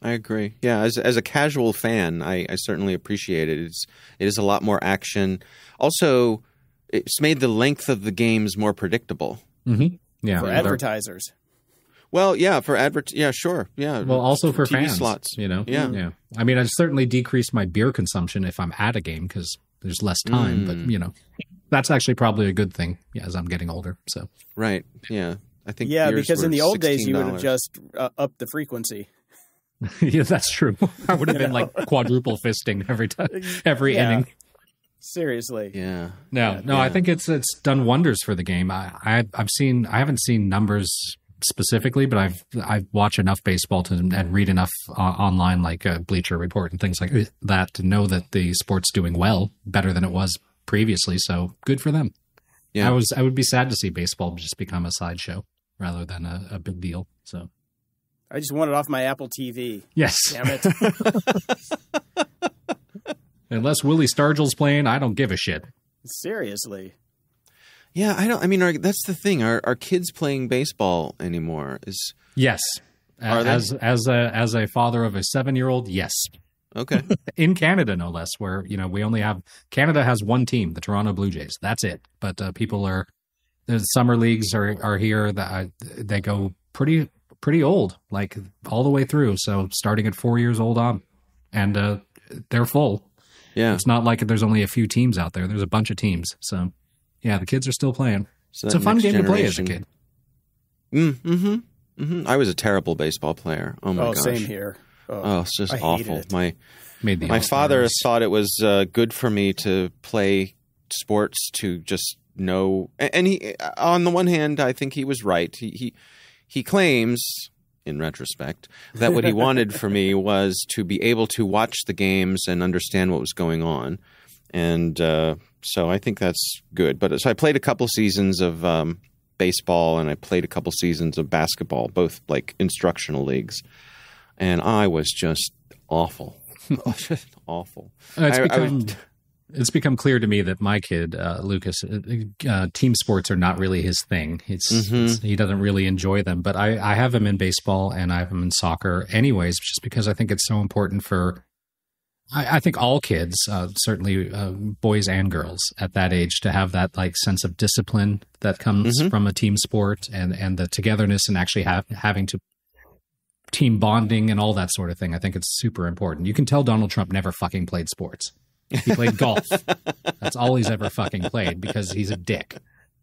I agree. Yeah, as a casual fan, I certainly appreciate it. It is a lot more action. Also, it's made the length of the games more predictable. Mm-hmm. Yeah, for advertisers. Well, yeah, for yeah, sure, yeah. Well, also for TV fans, slots, yeah. I mean, I've certainly decreased my beer consumption if I'm at a game because there's less time. But that's actually probably a good thing. Yeah, as I'm getting older. So right, yeah, I think because in the old days you would have $16. just upped the frequency. Yeah, that's true. I would have been like quadruple fisting every inning. Seriously. Yeah. No. I think it's done wonders for the game. I haven't seen numbers specifically, but I've watched enough baseball and read enough online, like Bleacher Report and things like that, to know that the sport's doing well, better than it was previously. So good for them. Yeah. I would be sad to see baseball just become a sideshow rather than a big deal. So I just want it off my Apple TV. Yes. Damn it. Unless Willie Stargell's playing, I don't give a shit. Seriously. Yeah, that's the thing. Are kids playing baseball anymore? Yes. Are they? As a father of a 7-year-old, yes. Okay. In Canada, no less, where we only have Canada has one team, the Toronto Blue Jays. That's it. But the summer leagues are here. They go pretty old, like all the way through. So starting at 4 years old on, and they're full. Yeah, it's not like there's only a few teams out there. There's a bunch of teams. So yeah, the kids are still playing. So it's a fun game to play as a kid. I was a terrible baseball player. Oh my gosh. Same here. It's just awful. My father All-Stars. thought it was good for me to play sports to just know. And he, on the one hand, I think he was right. He claims, in retrospect, that what he wanted for me was to be able to watch the games and understand what was going on. And so I think that's good. But so I played a couple seasons of baseball and I played a couple seasons of basketball, both like instructional leagues. And I was just awful. Just awful. It's become clear to me that my kid, Lucas, team sports are not really his thing. He doesn't really enjoy them. But I have him in baseball and I have him in soccer anyways, just because I think it's so important for, I think all kids, certainly boys and girls at that age, to have that like sense of discipline that comes from a team sport and the togetherness and actually having to team bonding and all that sort of thing. I think it's super important. You can tell Donald Trump never fucking played sports. He played golf. That's all he's ever fucking played because he's a dick.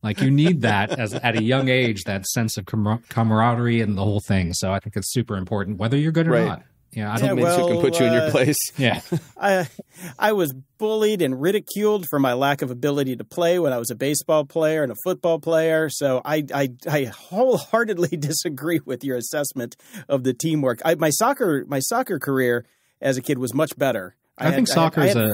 Like you need that at a young age, that sense of camaraderie and the whole thing. So I think it's super important, whether you're good or not. Yeah, I don't mean it can put you in your place. Yeah. I was bullied and ridiculed for my lack of ability to play when I was a baseball player and a football player. So I wholeheartedly disagree with your assessment of the teamwork. My soccer career as a kid was much better. I had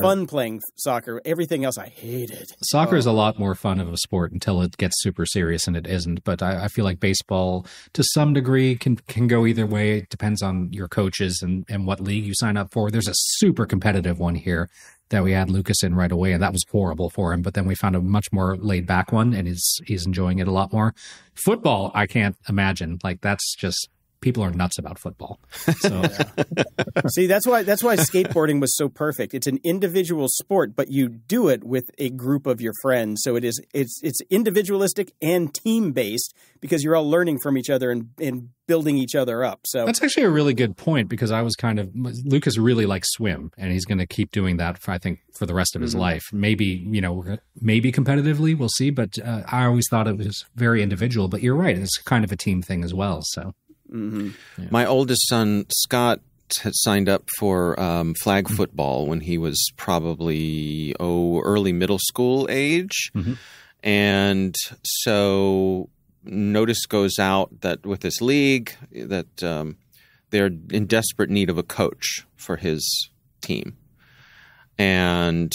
fun playing soccer. Everything else I hated. Soccer is a lot more fun of a sport until it gets super serious, and it isn't. But I feel like baseball, to some degree, can go either way. It depends on your coaches and what league you sign up for. There's a super competitive one here that we had Lucas in right away, and that was horrible for him. But then we found a much more laid back one, and he's enjoying it a lot more. Football, I can't imagine. Like that's just. People are nuts about football. So. See, that's why skateboarding was so perfect. It's an individual sport, but you do it with a group of your friends. So it's individualistic and team based because you're all learning from each other and building each other up. So that's actually a really good point because Lucas really likes swim and he's going to keep doing that for the rest of his life. Maybe competitively, we'll see. But I always thought it was very individual. But you're right, it's kind of a team thing as well. So. Mm-hmm. Yeah. My oldest son, Scott, had signed up for flag football when he was probably early middle school age. Mm-hmm. And so notice goes out that with this league that they're in desperate need of a coach for his team. And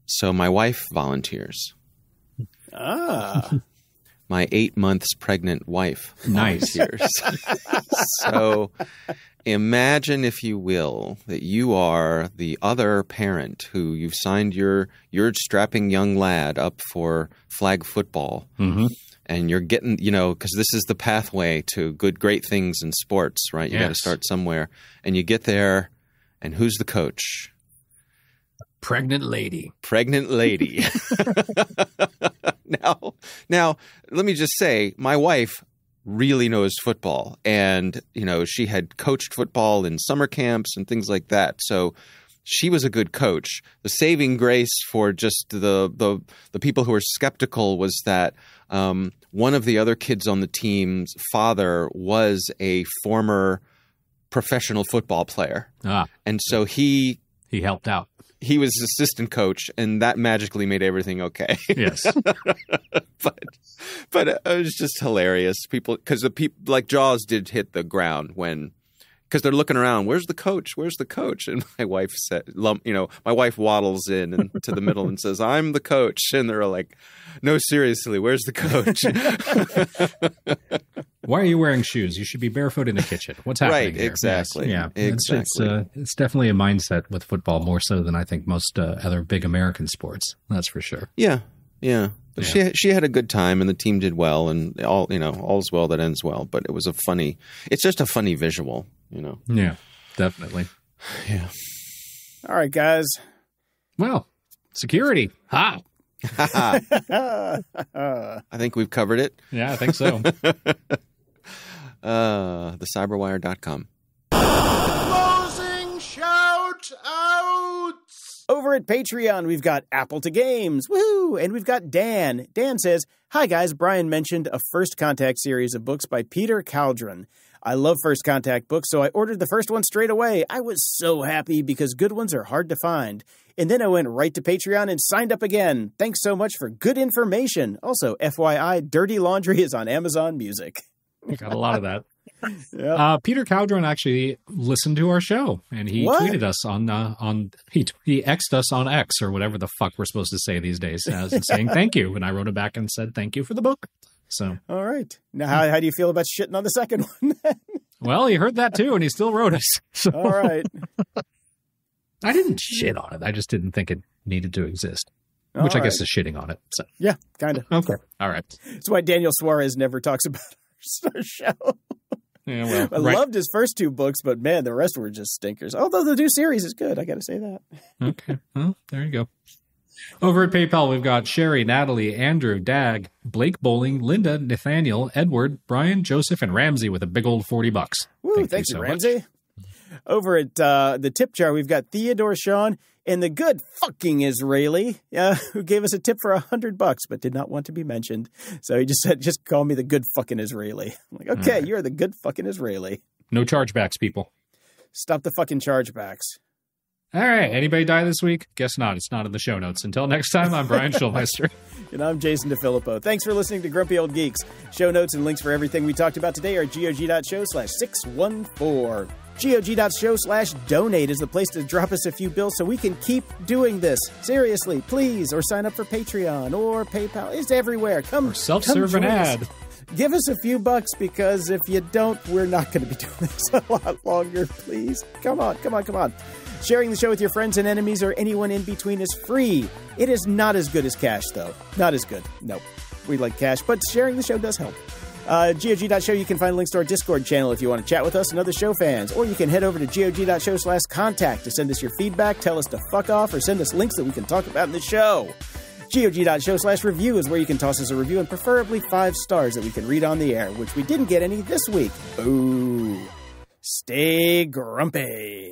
so my wife volunteers. my 8 months pregnant wife. Nice. So imagine, if you will, that you are the other parent who you've signed your strapping young lad up for flag football. Mm-hmm. And you're getting, because this is the pathway to great things in sports, right? You got to start somewhere. And you get there, and who's the coach? Pregnant lady. Now, let me just say, my wife really knows football, and she had coached football in summer camps and things like that. So she was a good coach. The saving grace for just the people who were skeptical was that one of the other kids on the team's father was a former professional football player, and so he helped out. He was assistant coach, and that magically made everything okay. Yes. But it was just hilarious. Because the people like Jaws did hit the ground because they're looking around. Where's the coach? And my wife said, my wife waddles in to the middle and says, "I'm the coach." And they're all like, "No, seriously, where's the coach?" Why are you wearing shoes? You should be barefoot in the kitchen. What's happening here? Exactly. Yes. Yeah, exactly. It's definitely a mindset with football, more so than I think most other big American sports. That's for sure. Yeah. But she had a good time, and the team did well, and all's well that ends well. But it's just a funny visual, Yeah, definitely. Yeah. All right, guys. Well, security. Ha! I think we've covered it. Yeah, I think so. Thecyberwire.com. Closing shout outs! Over at Patreon, we've got Apple to Games. Woohoo! And we've got Dan. Dan says, "Hi guys, Brian mentioned a First Contact series of books by Peter Caldron. I love First Contact books, so I ordered the first one straight away. I was so happy because good ones are hard to find. And then I went right to Patreon and signed up again. Thanks so much for good information. Also, FYI, Dirty Laundry is on Amazon Music." We got a lot of that. Yep. Peter Caldron actually listened to our show, and he tweeted us he X'd us on X, or whatever the fuck we're supposed to say these days, saying thank you. And I wrote him back and said thank you for the book. So, all right. Now, how do you feel about shitting on the second one? Well, he heard that too, and he still wrote us. So. All right. I didn't shit on it. I just didn't think it needed to exist, which I guess is shitting on it. So. Yeah, kind of. Okay. All right. That's why Daniel Suarez never talks about our show. Yeah, well, I loved his first two books, but man, the rest were just stinkers. Although the new series is good. I got to say that. Okay. Well, there you go. Over at PayPal, we've got Sherry, Natalie, Andrew, Dag, Blake Bowling, Linda, Nathaniel, Edward, Brian, Joseph, and Ramsey with a big old $40. Woo, thank you, Ramsey. Much. Over at the tip jar, we've got Theodore Sean and the good fucking Israeli, who gave us a tip for $100, but did not want to be mentioned. So he just said, "Just call me the good fucking Israeli." I'm like, okay, You're the good fucking Israeli. No chargebacks, people. Stop the fucking chargebacks. All right. Anybody die this week? Guess not. It's not in the show notes. Until next time, I'm Brian Schulmeister. And I'm Jason DeFilippo. Thanks for listening to Grumpy Old Geeks. Show notes and links for everything we talked about today are GOG.show/614. GOG.show/donate is the place to drop us a few bills so we can keep doing this. Seriously, please. Or sign up for Patreon or PayPal. It's everywhere. Come, self-serve an ad. Give us a few bucks, because if you don't, we're not going to be doing this a lot longer. Please. Come on. Sharing the show with your friends and enemies or anyone in between is free. It is not as good as cash, though. Not as good. No. We like cash, but sharing the show does help. GOG.show, you can find links to our Discord channel if you want to chat with us and other show fans. Or you can head over to GOG.show/contact to send us your feedback, tell us to fuck off, or send us links that we can talk about in the show. GOG.show/review is where you can toss us a review, and preferably 5 stars that we can read on the air, which we didn't get any this week. Ooh. Stay grumpy.